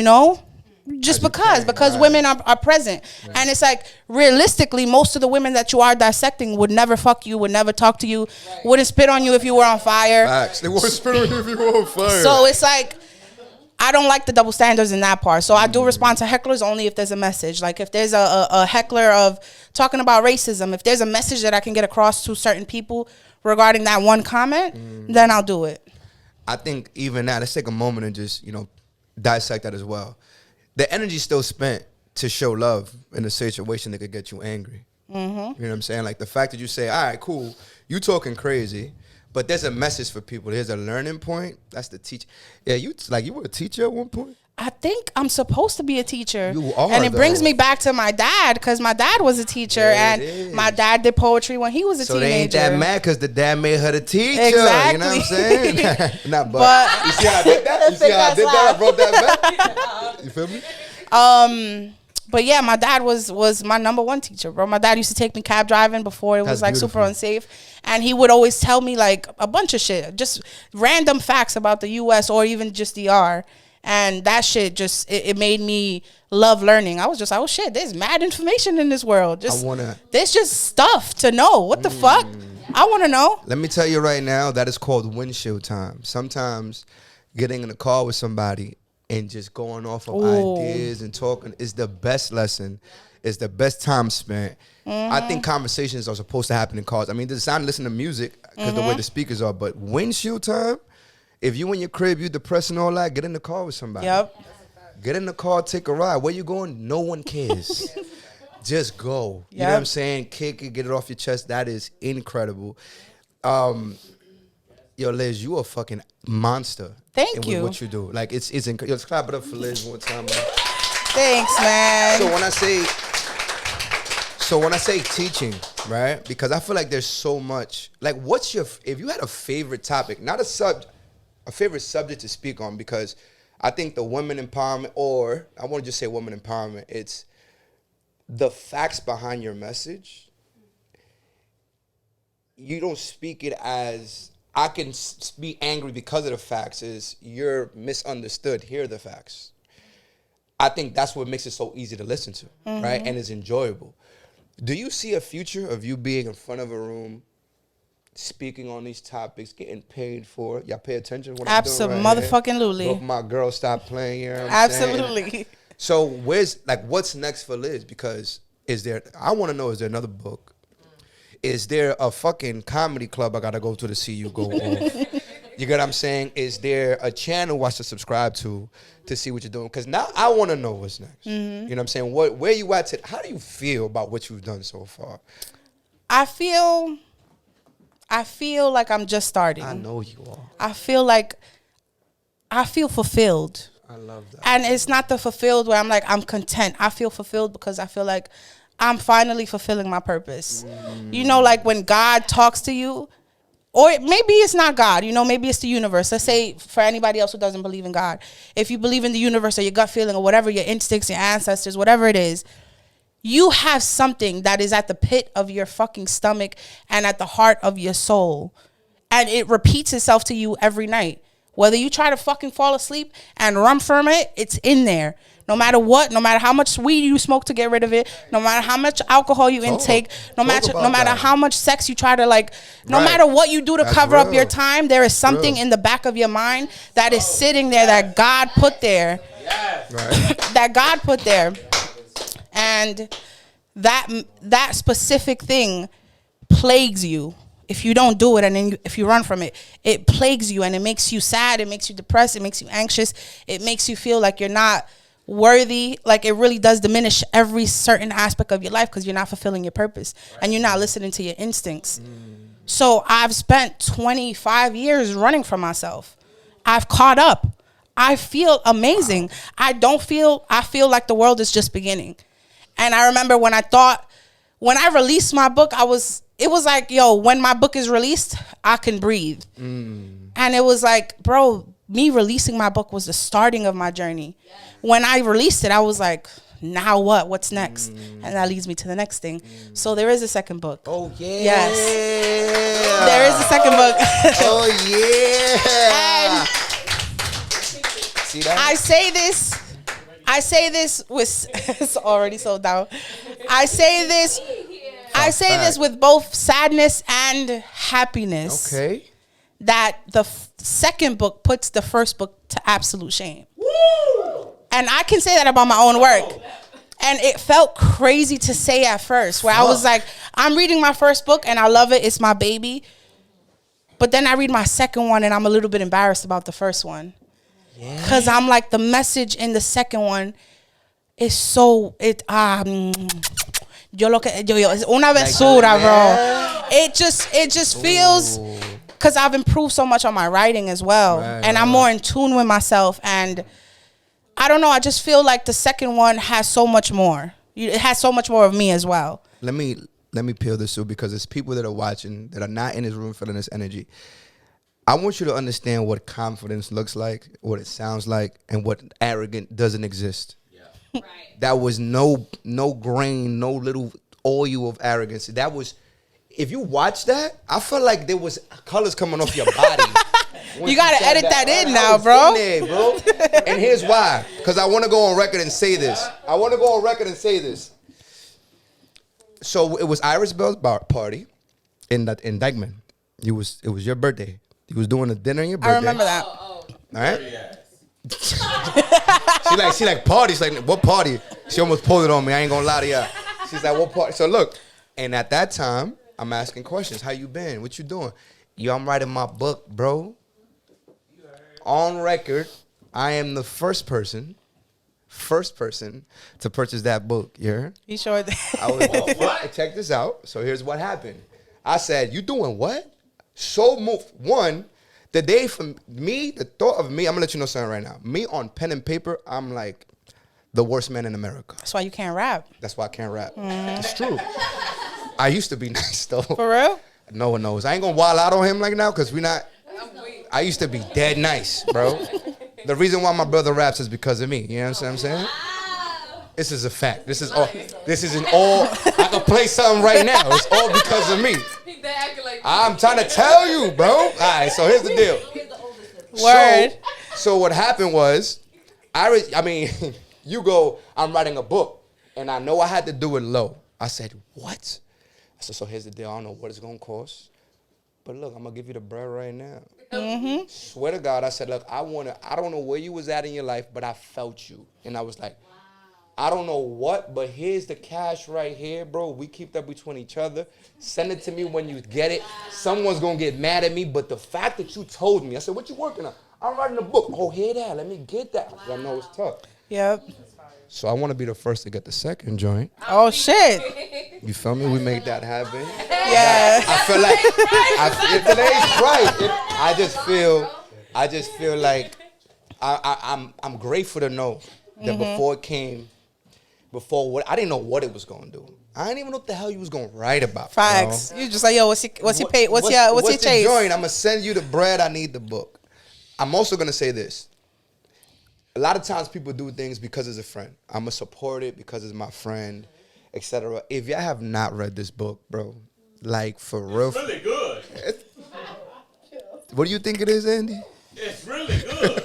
just because women are present. And it's like, realistically, most of the women that you are dissecting would never fuck you, would never talk to you, wouldn't spit on you if you were on fire. Facts. They wouldn't spit on you if you were on fire. So it's like, I don't like the double standards in that part. So I do respond to hecklers only if there's a message. Like if there's a heckler of talking about racism, if there's a message that I can get across to certain people, regarding that one comment, then I'll do it. I think even now, let's take a moment and just, dissect that as well. The energy still spent to show love in a situation that could get you angry. You know what I'm saying? Like the fact that you say, all right, cool, you talking crazy, but there's a message for people. There's a learning point. That's the teach. Yeah, you were a teacher at one point? I think I'm supposed to be a teacher. You are, and it brings me back to my dad, because my dad was a teacher, and my dad did poetry when he was a teenager. So they ain't that mad because the dad made her the teacher. Exactly. You know what I'm saying? Not but. You see how I did that? You see how I did that? I brought that back. You feel me? But yeah, my dad was my number one teacher, bro. My dad used to take me cab driving before it was like super unsafe. And he would always tell me like a bunch of shit, just random facts about the US or even just DR. And that shit just, it made me love learning. I was just like, oh shit, there's mad information in this world. There's just stuff to know. What the fuck? I want to know. Let me tell you right now, that is called windshield time. Sometimes getting in a car with somebody and just going off of ideas and talking is the best lesson. It's the best time spent. I think conversations are supposed to happen in cars. I mean, there's sound listen to music because the way the speakers are, but windshield time, if you in your crib, you depressed and all that, get in the car with somebody. Yep. Get in the car, take a ride. Where you going? No one cares. Just go. You know what I'm saying? Kick it, get it off your chest. That is incredible. Yo, Liz, you a fucking monster. Thank you. What you do. Like, it's incredible. Let's clap it up for Liz one time. Thanks, man. So when I say teaching, right? Because I feel like there's so much. Like, if you had a favorite topic, not a favorite subject to speak on, because I think the women empowerment, or I want to just say women empowerment, it's the facts behind your message. You don't speak it as, I can be angry because of the facts, is you're misunderstood. Here are the facts. I think that's what makes it so easy to listen to, right? And it's enjoyable. Do you see a future of you being in front of a room, speaking on these topics, getting paid for it? Y'all pay attention to what I'm doing right motherfucking-lutely. Hope my girl stop playing here. Absolutely. So what's next for Liz? Because I want to know, is there another book? Is there a fucking comedy club I got to go to see you go off? You get what I'm saying? Is there a channel I should subscribe to see what you're doing? Because now I want to know what's next. You know what I'm saying? Where you at today? How do you feel about what you've done so far? I feel like I'm just starting. I know you are. I feel fulfilled. I love that. And it's not the fulfilled where I'm like, I'm content. I feel fulfilled because I feel like I'm finally fulfilling my purpose. You know, like when God talks to you, or maybe it's not God, maybe it's the universe. Let's say for anybody else who doesn't believe in God, if you believe in the universe or your gut feeling or whatever, your instincts, your ancestors, whatever it is, you have something that is at the pit of your fucking stomach and at the heart of your soul. And it repeats itself to you every night. Whether you try to fucking fall asleep and run from it, it's in there. No matter what, no matter how much weed you smoke to get rid of it, no matter how much alcohol you intake, no matter how much sex you try to no matter what you do to cover up your time, there is something in the back of your mind that is sitting there that God put there. That God put there. And that specific thing plagues you. If you don't do it and then if you run from it, it plagues you and it makes you sad, it makes you depressed, it makes you anxious, it makes you feel like you're not worthy. Like it really does diminish every certain aspect of your life because you're not fulfilling your purpose and you're not listening to your instincts. So I've spent 25 years running from myself. I've caught up. I feel amazing. I feel like the world is just beginning. And I remember when I released my book, it was like, yo, when my book is released, I can breathe. And it was like, bro, me releasing my book was the starting of my journey. Yes. When I released it, I was like, now what? What's next? And that leads me to the next thing. So there is a second book. Oh, yeah. Yes. There is a second book. Oh, yeah. And see that? I say this with, it's already sold down. I say this with both sadness and happiness. Okay. That the second book puts the first book to absolute shame. Woo! And I can say that about my own work. And it felt crazy to say at first, where I was like, I'm reading my first book and I love it. It's my baby. But then I read my second one and I'm a little bit embarrassed about the first one. Because I'm like, the message in the second one is so, es una besura, bro. It just feels, because I've improved so much on my writing as well. And I'm more in tune with myself. And I don't know, I just feel like the second one has so much more. It has so much more of me as well. Let me peel this through, because it's people that are watching that are not in this room feeling this energy. I want you to understand what confidence looks like, what it sounds like, and what arrogant doesn't exist. Yeah. Right. That was no grain, no little oil of arrogance. That was, if you watch that, I felt like there was colors coming off your body. You gotta edit that in now, bro. In there, bro. And here's why. Because I want to go on record and say this. So it was Iris Bell's party in Dykeman. It was your birthday. He was doing a dinner on your birthday. I remember that. All right. she like parties. Like, what party? She almost pulled it on me. I ain't gonna lie to y'all. She's like, what party? So look, and at that time, I'm asking questions. How you been? What you doing? Yo, I'm writing my book, bro. On record, I am the first person to purchase that book. You heard? You sure did. I was like, check this out. So here's what happened. I said, you doing what? So moved. One, the day for me, the thought of me, I'm going to let you know something right now. Me on pen and paper, I'm like the worst man in America. That's why you can't rap. That's why I can't rap. It's true. I used to be nice, though. For real? No one knows. I ain't going to wild out on him like now, because we not. I used to be dead nice, bro. The reason why my brother raps is because of me. You know what I'm saying? This is a fact. This isn't all. I can play something right now. It's all because of me. I'm trying to tell you, bro. All right, so here's the deal. Word. So what happened was, you go, I'm writing a book, and I know I had to do it low. I said, what? I said, so here's the deal. I don't know what it's going to cost. But look, I'm going to give you the bread right now. Mm-hmm. Swear to God, I said, look, I don't know where you was at in your life, but I felt you. And I was like, I don't know what, but here's the cash right here, bro. We keep that between each other. Send it to me when you get it. Someone's going to get mad at me, but the fact that you told me, I said, what you working on? I'm writing a book. Oh, hear that. Let me get that. Wow. I know it's tough. Yep. So I want to be the first to get the second joint. Oh, shit. You feel me? We make that happen. Yeah. I feel like if today's right, I just feel like I'm grateful to know that before it came, I didn't know what it was gonna do. I didn't even know what the hell you was gonna write about. Facts. You just like, yo, what's your pay? What's your chase? Joint? I'm gonna send you the bread. I need the book. I'm also gonna say this. A lot of times people do things because it's a friend. I'm gonna support it because it's my friend, etc. If y'all have not read this book, bro, like for real, it's really good. What do you think it is, Andy? It's really good.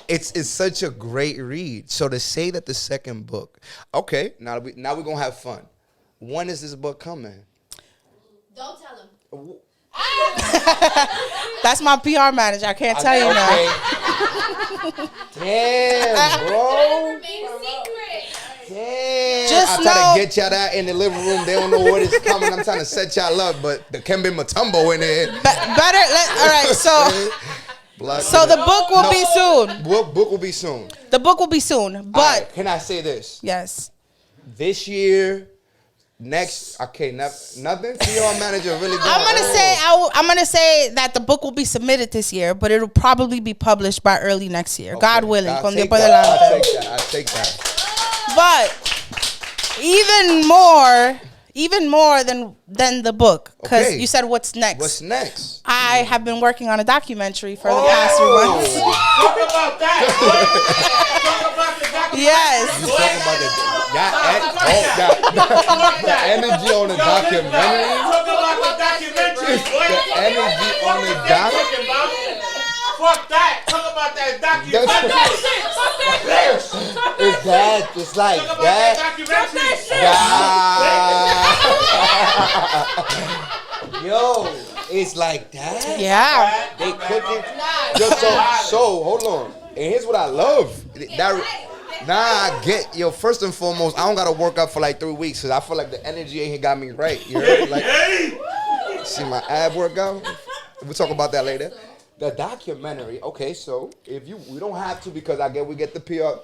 It's such a great read. So to say that the second book, okay, now we're gonna have fun. When is this book coming? Don't tell him. That's my PR manager. I can't tell you now. Damn, bro. Damn. Just I'm trying to get y'all out in the living room. They don't know what is coming. I'm trying to set y'all up, but there can be Matumbo in there. All right, so the book will be soon. Book will be soon. The book will be soon, but right, can I say this? Yes. This year, next, okay, nothing. PR manager really. I'm gonna say that the book will be submitted this year, but it'll probably be published by early next year, okay. God willing. I'll take that. But even more than the book, because you said what's next. What's next? I have been working on a documentary for the past 3 months. Talk about that. Talk about the documentary. Yes. You talking about the energy on the documentary. Talk about the documentary. The energy on the documentary. Fuck that. Talk about that documentary. It's that. It's like Talk about that. Yo, it's like that. Yeah. They cooking. So hold on. And here's what I love. I get, first and foremost, I don't got to work out for like 3 weeks because I feel like the energy ain't got me right. You heard? Like, See my ab workout? We'll talk about that later. The documentary. Okay, so if we don't have to because we get the PR.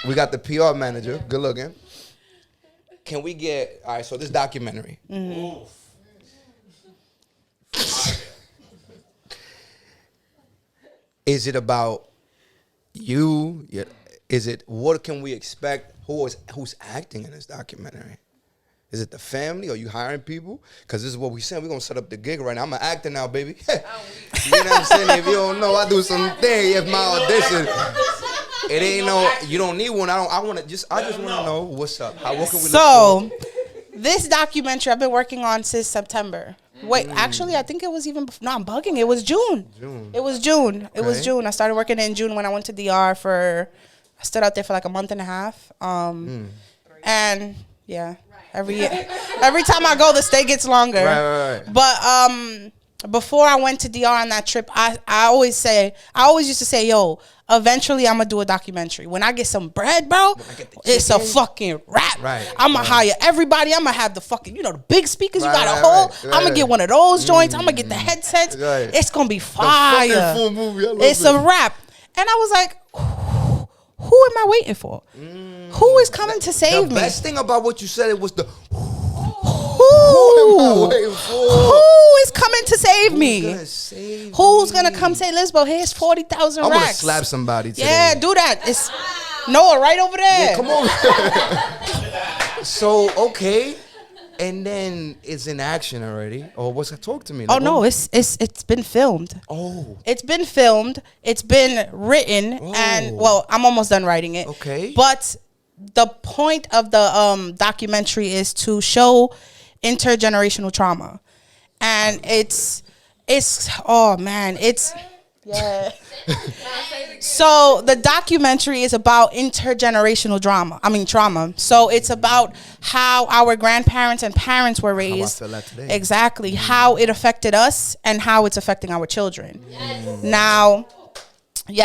We got the PR manager, good looking. Can we get, all right, so this documentary. Mm-hmm. Is it about you? Is it, what can we expect? Who's acting in this documentary? Is it the family? Are you hiring people? Because this is what we said. We're going to set up the gig right now. I'm an actor now, baby. You know what I'm saying? If you don't know, I do something. If my audition. It ain't no, you don't need one. I just want to know what's up. What can we look for? This documentary I've been working on since September. Wait, actually, I think it was even, no, I'm bugging. It was June. It was June. It was June. I started working in June when I went to DR I stood out there for like a month and a half. And yeah, every time I go, the stay gets longer. Right. But before I went to DR on that trip, I always used to say, yo, eventually I'm gonna do a documentary. When I get some bread, bro, it's a fucking wrap. Right. I'm gonna hire everybody. I'm gonna have the fucking, the big speakers you gotta hold. I'm gonna get one of those joints. I'm gonna get the headsets. It's gonna be fire. Full movie. It's a wrap. And I was like, who am I waiting for? Who is coming to save me? The best thing about what you said, it was the who is coming to save me? Who's gonna come say, Lizbel, here's 40,000 racks. I'm gonna slap somebody today. Yeah, do that. It's Noah right over there. Yeah, come on. So, okay. And then it's in action already. Or what's it? Talk to me. Oh, no, it's been filmed. Oh. It's been filmed. It's been written. And, well, I'm almost done writing it. Okay. But the point of the documentary is to show intergenerational trauma. And it's oh, man, yeah. So the documentary is about intergenerational trauma. So it's about how our grandparents and parents were raised. How I feel that today. Exactly. How it affected us and how it's affecting our children. Yes. Now,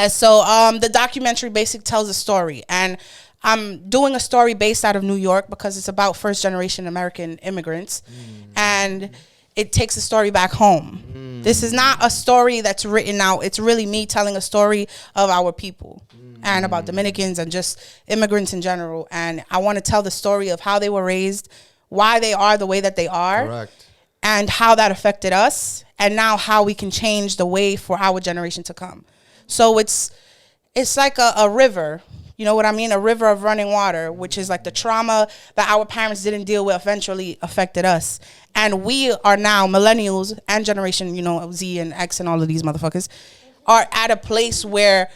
so the documentary basically tells a story. And I'm doing a story based out of New York because it's about first generation American immigrants. And it takes the story back home. This is not a story that's written out. It's really me telling a story of our people and about Dominicans and just immigrants in general. And I want to tell the story of how they were raised, why they are the way that they are. Correct. And how that affected us, and now how we can change the way for our generation to come. So it's like a river. You know what I mean? A river of running water, which is like the trauma that our parents didn't deal with eventually affected us. And we are now, millennials and generation, Z and X and all of these motherfuckers, are at a place where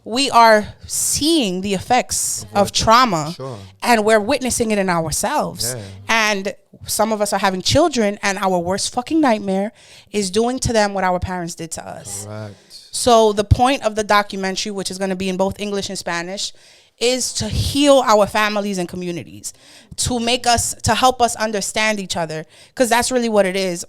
we are seeing the effects of trauma. Sure. And we're witnessing it in ourselves. Yeah. And some of us are having children, and our worst fucking nightmare is doing to them what our parents did to us. Correct. So the point of the documentary, which is going to be in both English and Spanish, is to heal our families and communities, to help us understand each other, because that's really what it is.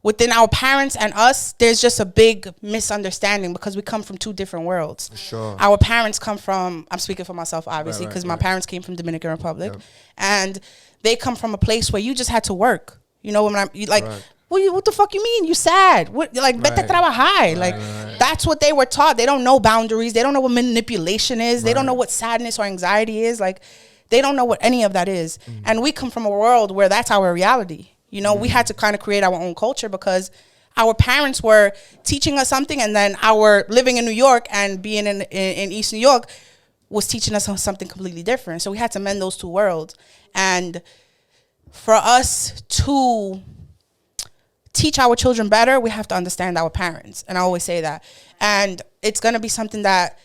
Within our parents and us, there's just a big misunderstanding because we come from two different worlds. Sure. Our parents come from, I'm speaking for myself, obviously, because my parents came from Dominican Republic, and they come from a place where you just had to work. What the fuck you mean? You sad? Vete trabajar. That's what they were taught. They don't know boundaries. They don't know what manipulation is. They don't know what sadness or anxiety is. They don't know what any of that is. And we come from a world where that's our reality. We had to kind of create our own culture because our parents were teaching us something, and then our living in New York and being in East New York was teaching us something completely different. So we had to mend those two worlds. And for us to teach our children better, we have to understand our parents. And I always say that. And it's going to be something that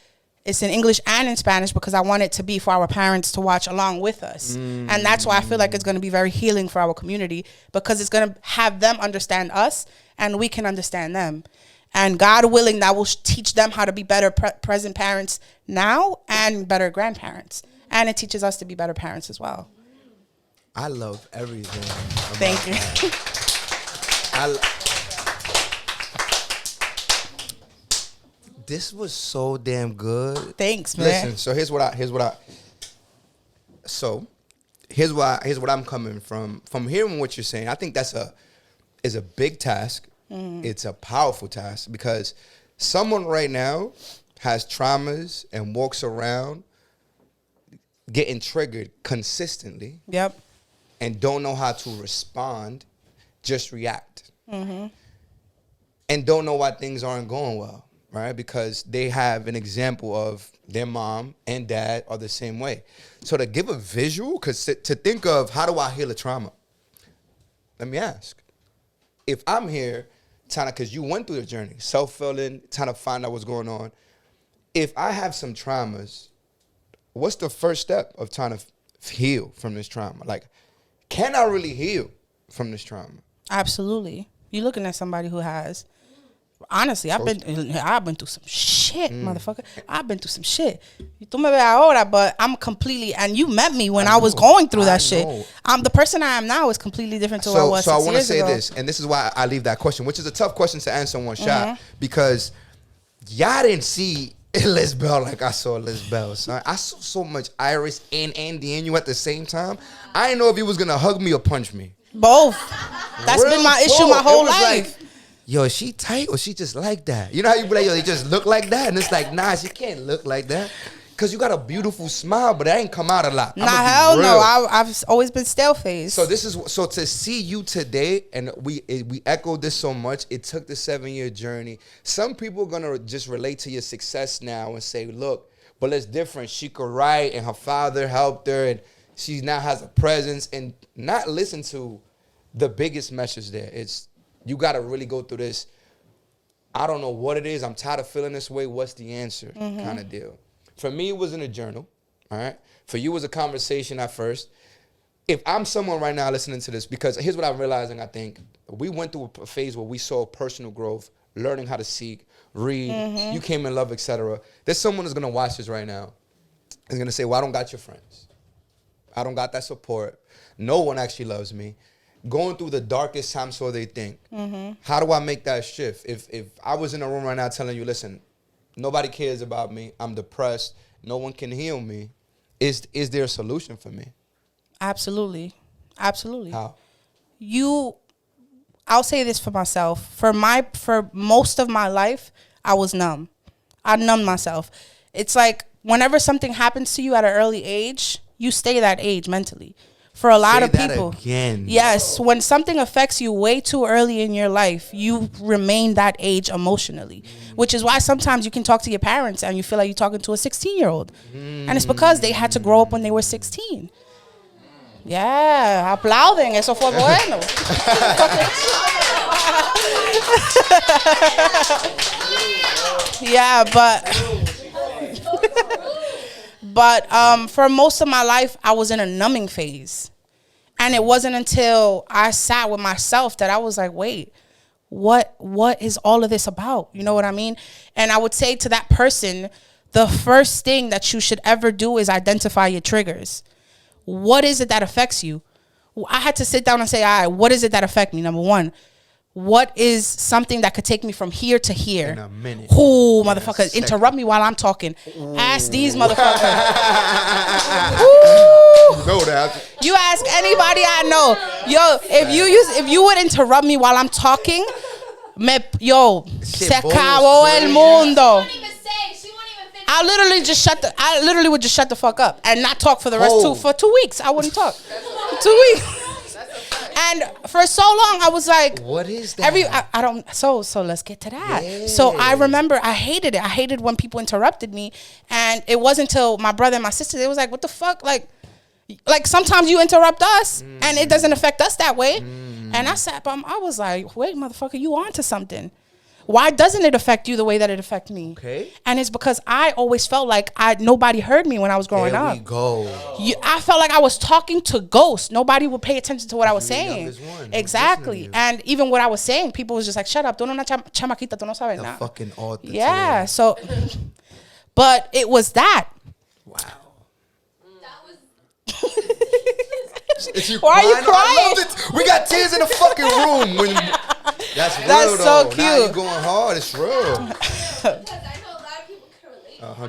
is in English and in Spanish because I want it to be for our parents to watch along with us. And that's why I feel like it's going to be very healing for our community, because it's going to have them understand us and we can understand them. And God willing, that will teach them how to be better present parents now and better grandparents. And it teaches us to be better parents as well. I love everything. Thank you. This was so damn good. Thanks, man. Listen, so here's what I. So, here's what I'm coming from. From hearing what you're saying, I think that's is a big task. It's a powerful task because someone right now has traumas and walks around getting triggered consistently. Yep. And don't know how to respond, just react. And don't know why things aren't going well, right? Because they have an example of their mom and dad are the same way. So to give a visual, because to think of how do I heal a trauma? Let me ask. If I'm here trying to, because you went through the journey, self-filling, trying to find out what's going on. If I have some traumas, what's the first step of trying to heal from this trauma? Like, can I really heal from this trauma? Absolutely. You're looking at somebody who has. Honestly, I've been through some shit, motherfucker. I've been through some shit. Tú me ves ahora, but I'm completely. And you met me when I was going through that shit. The person I am now is completely different to what I was 6 years ago. So I want to say this, and this is why I leave that question, which is a tough question to answer in one shot, because y'all didn't see Lisbel like I saw Lisbel, son. I saw so much Iris and Andy in you at the same time. I didn't know if you was gonna hug me or punch me. Both. That's been my issue my whole life. Like, yo, is she tight or she just like that? You know how you be like, yo, they just look like that? And it's like, nah, she can't look like that. Because you got a beautiful smile, but that ain't come out a lot. Nah, hell no. I've always been stale-faced. So to see you today, and we echoed this so much, it took the 7-year journey. Some people are going to just relate to your success now and say, look, but it's different. She could write, and her father helped her, and she now has a presence, and not listen to the biggest message there. It's, you got to really go through this. I don't know what it is. I'm tired of feeling this way. What's the answer? Kind of deal. For me, it was in a journal. All right. For you, it was a conversation at first. If I'm someone right now listening to this, because here's what I'm realizing, I think. We went through a phase where we saw personal growth, learning how to seek, read, you came in love, etc. There's someone who's going to watch this right now and going to say, well, I don't got your friends. I don't got that support. No one actually loves me. Going through the darkest time, so they think. How do I make that shift? If I was in a room right now telling you, listen, nobody cares about me, I'm depressed, no one can heal me, is there a solution for me? Absolutely. Absolutely. How? I'll say this for myself. For most of my life, I was numb. I numbed myself. It's like whenever something happens to you at an early age, you stay that age mentally. For a lot of people. Again. Yes, when something affects you way too early in your life, you remain that age emotionally. Which is why sometimes you can talk to your parents and you feel like you're talking to a 16-year-old. And it's because they had to grow up when they were 16. Yeah, aplauden, eso fue bueno. Yeah, but for most of my life, I was in a numbing phase. And it wasn't until I sat with myself that I was like, wait, what is all of this about? You know what I mean? And I would say to that person, the first thing that you should ever do is identify your triggers. What is it that affects you? I had to sit down and say, all right, what is it that affects me? Number one, what is something that could take me from here to here? In a minute. Ooh, motherfucker, interrupt me while I'm talking. Ooh. Ask these motherfuckers. You know that. You ask anybody I know. Yo, if you would interrupt me while I'm talking, se acabó el mundo. I literally would just shut the fuck up and not talk for the rest for 2 weeks. I wouldn't talk. 2 weeks. And for so long, I was like, what is that? So let's get to that. Yeah. So I remember I hated it. I hated when people interrupted me. And it wasn't until my brother and my sister, they was like, what the fuck? Like sometimes you interrupt us and it doesn't affect us that way. And I was like, wait, motherfucker, you on to something. Why doesn't it affect you the way that it affects me? Okay. And it's because I always felt like nobody heard me when I was growing up. There we go. I felt like I was talking to ghosts. Nobody would pay attention to what I was saying. Exactly. And even what I was saying, people was just like, shut up. Tú no una chamaquita, tú no sabes nada. The fucking author. Yeah. So, but it was that. Wow. Why are you crying? I love it. We got tears in the fucking room. That's real, that's so though. cute. Now you're going hard. It's real. Because I know a lot of people can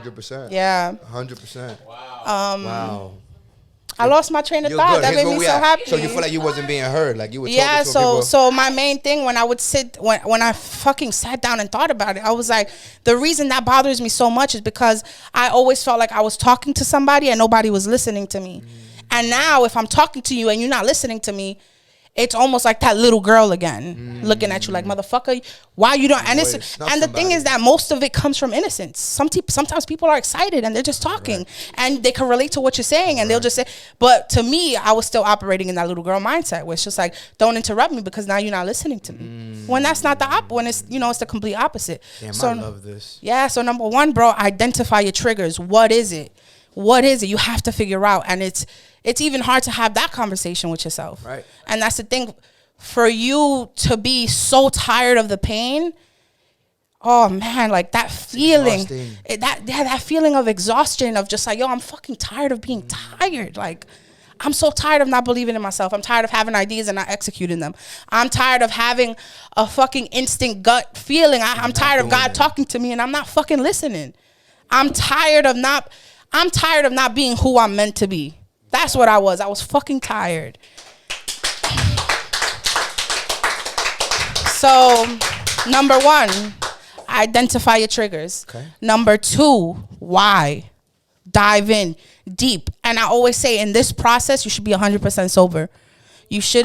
relate. 100%. Yeah. 100%. Wow. Wow. I lost my train of You're thought. good. That Here's made where me we so at. happy. So you feel like you wasn't being heard, like you were Yeah, talking to people. so my main thing when I would sit when I fucking sat down and thought about it, I was like, the reason that bothers me so much is because I always felt like I was talking to somebody and nobody was listening to me. And now if I'm talking to you and you're not listening to me, it's almost like that little girl again looking at you like, motherfucker, why you don't? And the thing is that most of it comes from innocence. Sometimes people are excited and they're just talking and they can relate to what you're saying and they'll just say. But to me, I was still operating in that little girl mindset where it's just like, don't interrupt me because now you're not listening to me. When that's not when it's it's the complete opposite. Damn, so I love this. Yeah. So number one, bro, identify your triggers. What is it? What is it? You have to figure out, and it's even hard to have that conversation with yourself. Right. And that's the thing, for you to be so tired of the pain. Oh man, like that feeling, that feeling of exhaustion of just like, yo, I'm fucking tired of being tired. Like, I'm so tired of not believing in myself. I'm tired of having ideas and not executing them. I'm tired of having a fucking instant gut feeling. I'm tired of God talking to me and I'm not fucking listening. I'm tired of not being who I'm meant to be. That's what I was. I was fucking tired. So, number one, identify your triggers. Okay. Number two, why? Dive in deep. And I always say in this process, you should be 100% sober. You should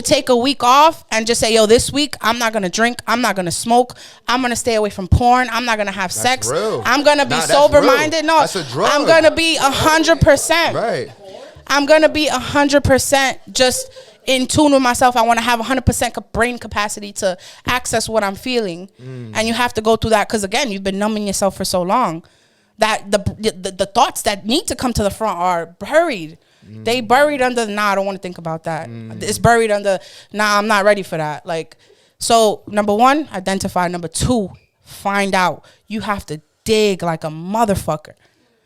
take a week off and just say, yo, this week I'm not gonna drink, I'm not gonna smoke, I'm gonna stay away from porn, I'm not gonna have sex. Real. I'm gonna be sober minded. No, that's a drug. I'm gonna be 100%. Right. I'm gonna be 100% just in tune with myself. I want to have 100% brain capacity to access what I'm feeling. And you have to go through that because again, you've been numbing yourself for so long that the thoughts that need to come to the front are buried. They buried under, I don't want to think about that. It's buried under, I'm not ready for that. Like, so number one, identify. Number two, find out. You have to dig like a motherfucker.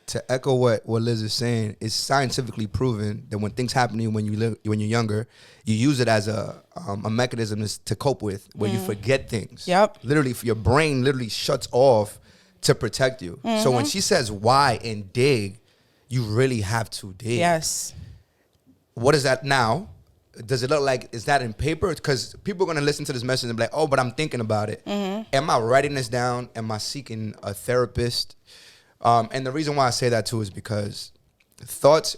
To echo what Liz is saying, it's scientifically proven that when things happen to you when you're younger, you use it as a mechanism to cope with when you forget things. Yep. Literally, your brain literally shuts off to protect you. So when she says why and dig, you really have to dig. Yes. What is that now? Does it look like, is that in paper? Because people are going to listen to this message and be like, oh, but I'm thinking about it. Am I writing this down? Am I seeking a therapist? And the reason why I say that too is because thoughts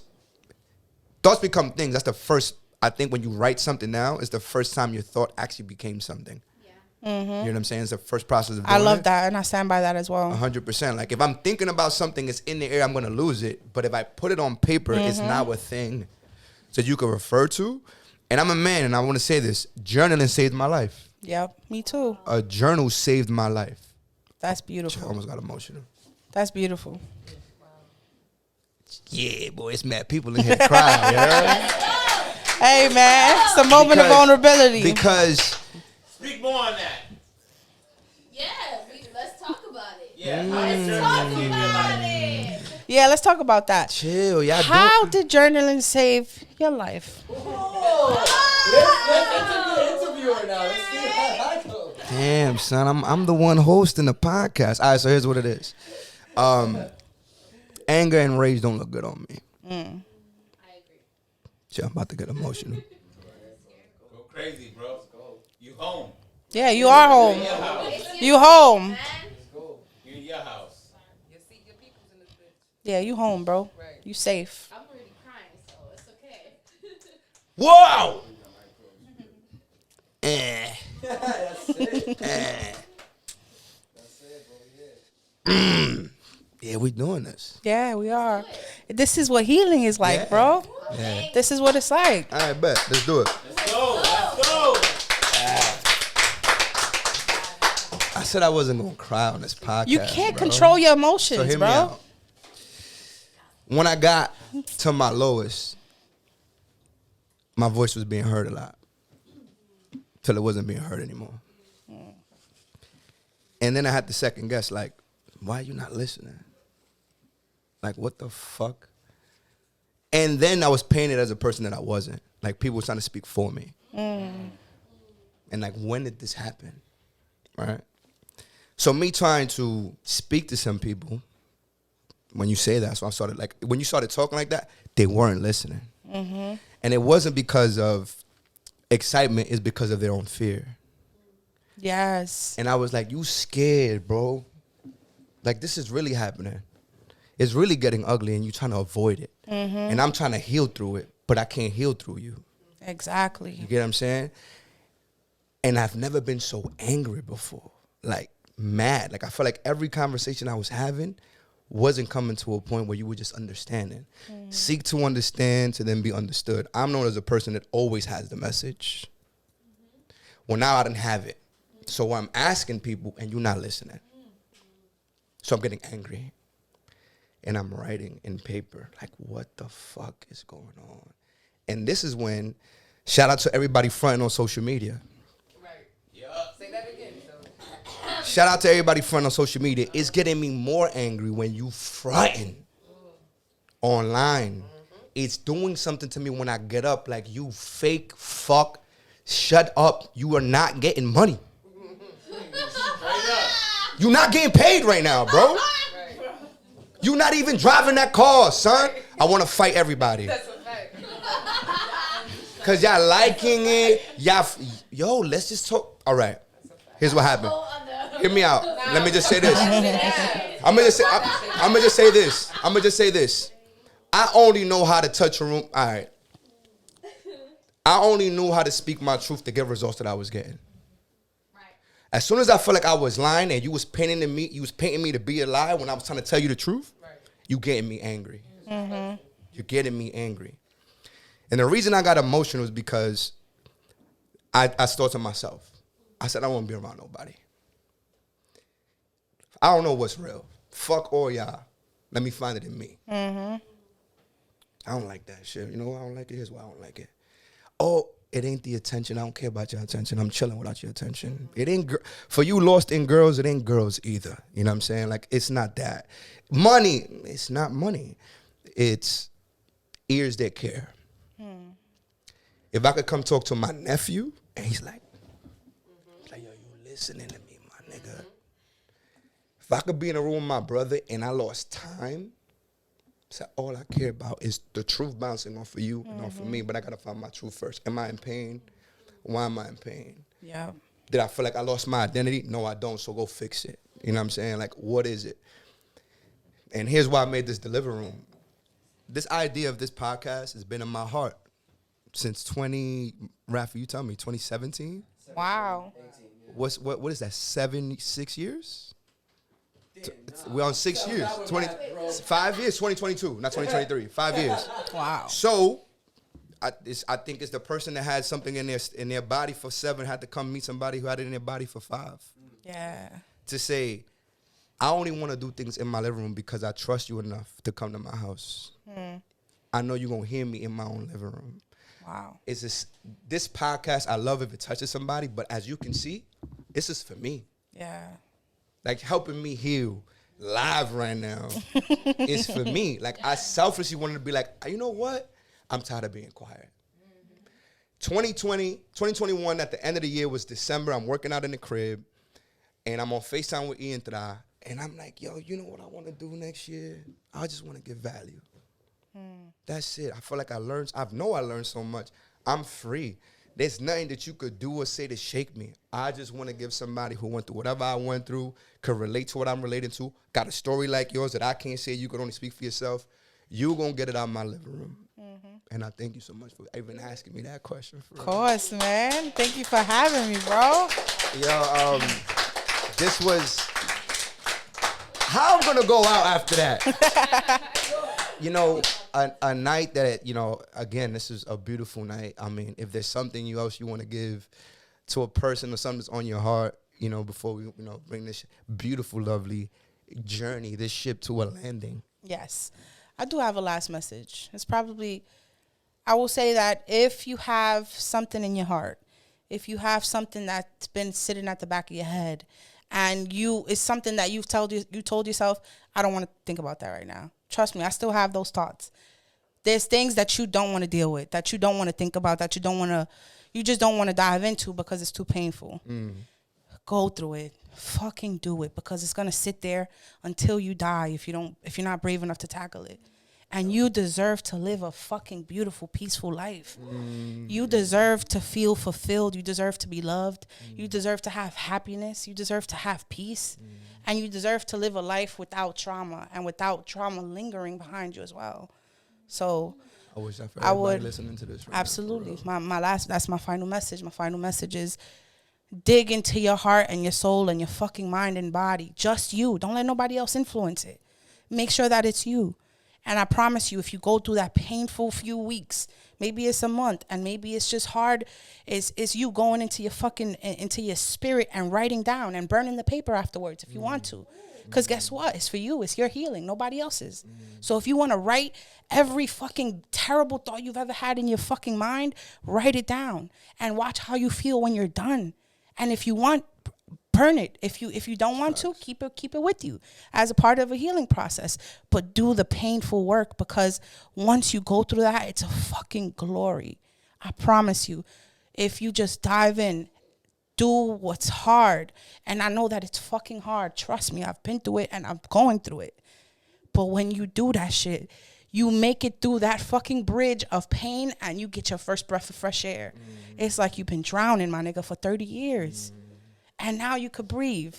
become things. That's the first, I think when you write something now, it's the first time your thought actually became something. You know what I'm saying? It's the first process of doing I love that, and I stand by that as well. 100%. Like if I'm thinking about something, it's in the air, I'm going to lose it. But if I put it on paper, it's now a thing that you can refer to. And I'm a man, and I want to say this. Journaling saved my life. Yep, me too. A journal saved my life. That's beautiful. I almost got emotional. That's beautiful. Yeah, boy, it's mad people in here to cry. Yeah? Hey, man, it's a moment of vulnerability. Because... Speak more on that. Yeah, let's talk about it. Yeah, Let's talk about it. Yeah, let's talk about that. Chill, y'all. How did journaling save your life? Let's interview her now. Let's see how that goes. Damn, son, I'm the one hosting the podcast. All right, so here's what it is. Anger and rage don't look good on me. I agree. Shit, I'm about to get emotional. Go crazy, bro. You home. Yeah, you are home. You home. You in your house. Your people's in this bitch. Yeah, you home, bro. Right. You safe. I'm already crying, so it's okay. Whoa! That's it. That's it, bro. Yeah, we doing this. Yeah, we are. This is what healing is like, bro. Yeah. This is what it's like. All right, bet. Let's do it. Let's go. Let's go. I said I wasn't going to cry on this podcast. You can't bro. control your So emotions, hear me bro. out. When I got to my lowest, my voice was being heard a lot. Till it wasn't being heard anymore. And then I had to second guess, like, why are you not listening? Like, what the fuck? And then I was painted as a person that I wasn't. Like, people were trying to speak for me. And like, when did this happen? Right? So me trying to speak to some people, when you say that, so I started like, when you started talking like that, they weren't listening. And it wasn't because of excitement, it's because of their own fear. Yes. And I was like, you scared, bro. Like, this is really happening. It's really getting ugly and you're trying to avoid it. And I'm trying to heal through it, but I can't heal through you. Exactly. You get what I'm saying? And I've never been so angry before. Like, mad. Like, I feel like every conversation I was having wasn't coming to a point where you were just understanding. Seek to understand to then be understood. I'm known as a person that always has the message. Well, now I didn't have it. So I'm asking people and you're not listening. So I'm getting angry. And I'm writing in paper, like, what the fuck is going on? And this is when, shout out to everybody fronting on social media. Right. Yeah. Say that again. So. Shout out to everybody fronting on social media. It's getting me more angry when you fronting online. It's doing something to me when I get up, like, you fake fuck, shut up. You are not getting money. You're not getting paid right now, bro. You're not even driving that car, son. I want to fight everybody. That's a fact. Because y'all liking it. Yo, let's just talk. All right. Here's what happened. Hear me out. Let me just say this. I'm going to just say this. I only know how to touch a room. All right. I only knew how to speak my truth to get results that I was getting. As soon as I felt like I was lying and you was painting me to be a lie when I was trying to tell you the truth, you getting me angry. You're getting me angry. And the reason I got emotional is because I thought to myself, I said, I don't want to be around nobody. I don't know what's real. Fuck all y'all. Let me find it in me. I don't like that shit. You know why I don't like it? Here's why I don't like it. Oh, it ain't the attention. I don't care about your attention. I'm chilling without your attention. It ain't for you lost in girls, it ain't girls either. You know what I'm saying? Like, it's not that. Money, it's not money. It's ears that care. If I could come talk to my nephew, and he's like, yo, you listening to me, my nigga. If I could be in a room with my brother and I lost time, so all I care about is the truth bouncing off of you and off of me, but I gotta find my truth first. Am I in pain? Why am I in pain? Yeah. Did I feel like I lost my identity? No, I don't, so go fix it. You know what I'm saying? Like, what is it? And here's why I made this delivery room. This idea of this podcast has been in my heart since Rafa, you tell me, 2017? Wow. What is that, 76 years? We're on 6 years. 5 years, 2022, not 2023. 5 years. Wow. So, I think it's the person that had something in their body for 7 had to come meet somebody who had it in their body for 5. Yeah. To say, I only want to do things in my living room because I trust you enough to come to my house. I know you're going to hear me in my own living room. Wow. This podcast, I love if it touches somebody, but as you can see, this is for me. Yeah. Like, helping me heal live right now is for me. Like, I selfishly wanted to be like, you know what? I'm tired of being quiet. 2021, at the end of the year was December. I'm working out in the crib, and I'm on FaceTime with Ian Tra, and I'm like, yo, you know what I want to do next year? I just want to give value. That's it. I feel like I learned so much. I'm free. There's nothing that you could do or say to shake me. I just want to give somebody who went through whatever I went through, could relate to what I'm relating to, got a story like yours that I can't say, you could only speak for yourself. You're going to get it out of my living room. And I thank you so much for even asking me that question. Of course, man. Thank you for having me, bro. Yo, this was... How I'm going to go out after that? You know, a night that, you know, again, this is a beautiful night. I mean, if there's something else you want to give to a person or something that's on your heart, you know, before we, you know, bring this beautiful, lovely journey, this ship to a landing. Yes. I do have a last message. It's probably, I will say that if you have something in your heart, if you have something that's been sitting at the back of your head, and it's something that you told yourself, I don't want to think about that right now. Trust me, I still have those thoughts. There's things that you don't want to deal with, that you don't want to think about, that you just don't want to dive into because it's too painful. Go through it. Fucking do it, because it's going to sit there until you die if you're not brave enough to tackle it. And you deserve to live a fucking beautiful, peaceful life. You deserve to feel fulfilled. You deserve to be loved. You deserve to have happiness. You deserve to have peace. And you deserve to live a life without trauma and without trauma lingering behind you as well. So I wish that for everybody listening to this. Right absolutely. That's my final message. My final message is dig into your heart and your soul and your fucking mind and body. Just you. Don't let nobody else influence it. Make sure that it's you. And I promise you, if you go through that painful few weeks, maybe it's a month, and maybe it's just hard, it's you going into your spirit and writing down and burning the paper afterwards if you want to. Because guess what? It's for you. It's your healing. Nobody else's. So if you want to write every fucking terrible thought you've ever had in your fucking mind, write it down and watch how you feel when you're done. And if you want, burn it. If you don't want to, keep it with you as a part of a healing process. But do the painful work, because once you go through that, it's a fucking glory. I promise you. If you just dive in, do what's hard. And I know that it's fucking hard. Trust me, I've been through it and I'm going through it. But when you do that shit, you make it through that fucking bridge of pain and you get your first breath of fresh air. It's like you've been drowning, my nigga, for 30 years. And now you could breathe.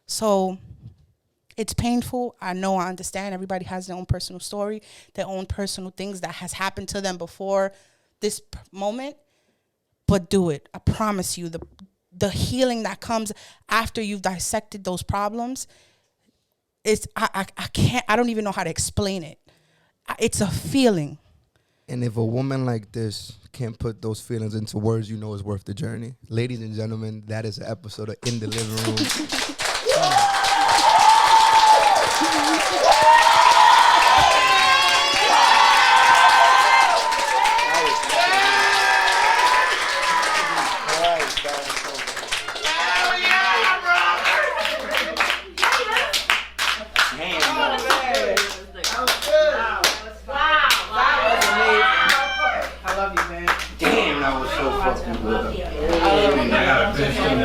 So it's painful. I know, I understand. Everybody has their own personal story, their own personal things that has happened to them before this moment. But do it. I promise you, the healing that comes after you've dissected those problems, I don't even know how to explain it. It's a feeling. And if a woman like this can't put those feelings into words, you know it's worth the journey. Ladies and gentlemen, that is an episode of In the Living Room.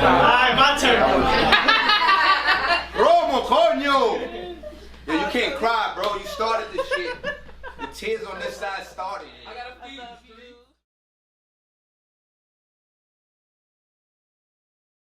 Alright, my turn. Romo, coño! Yo, you can't cry, bro. You started this shit. The tears on this side started.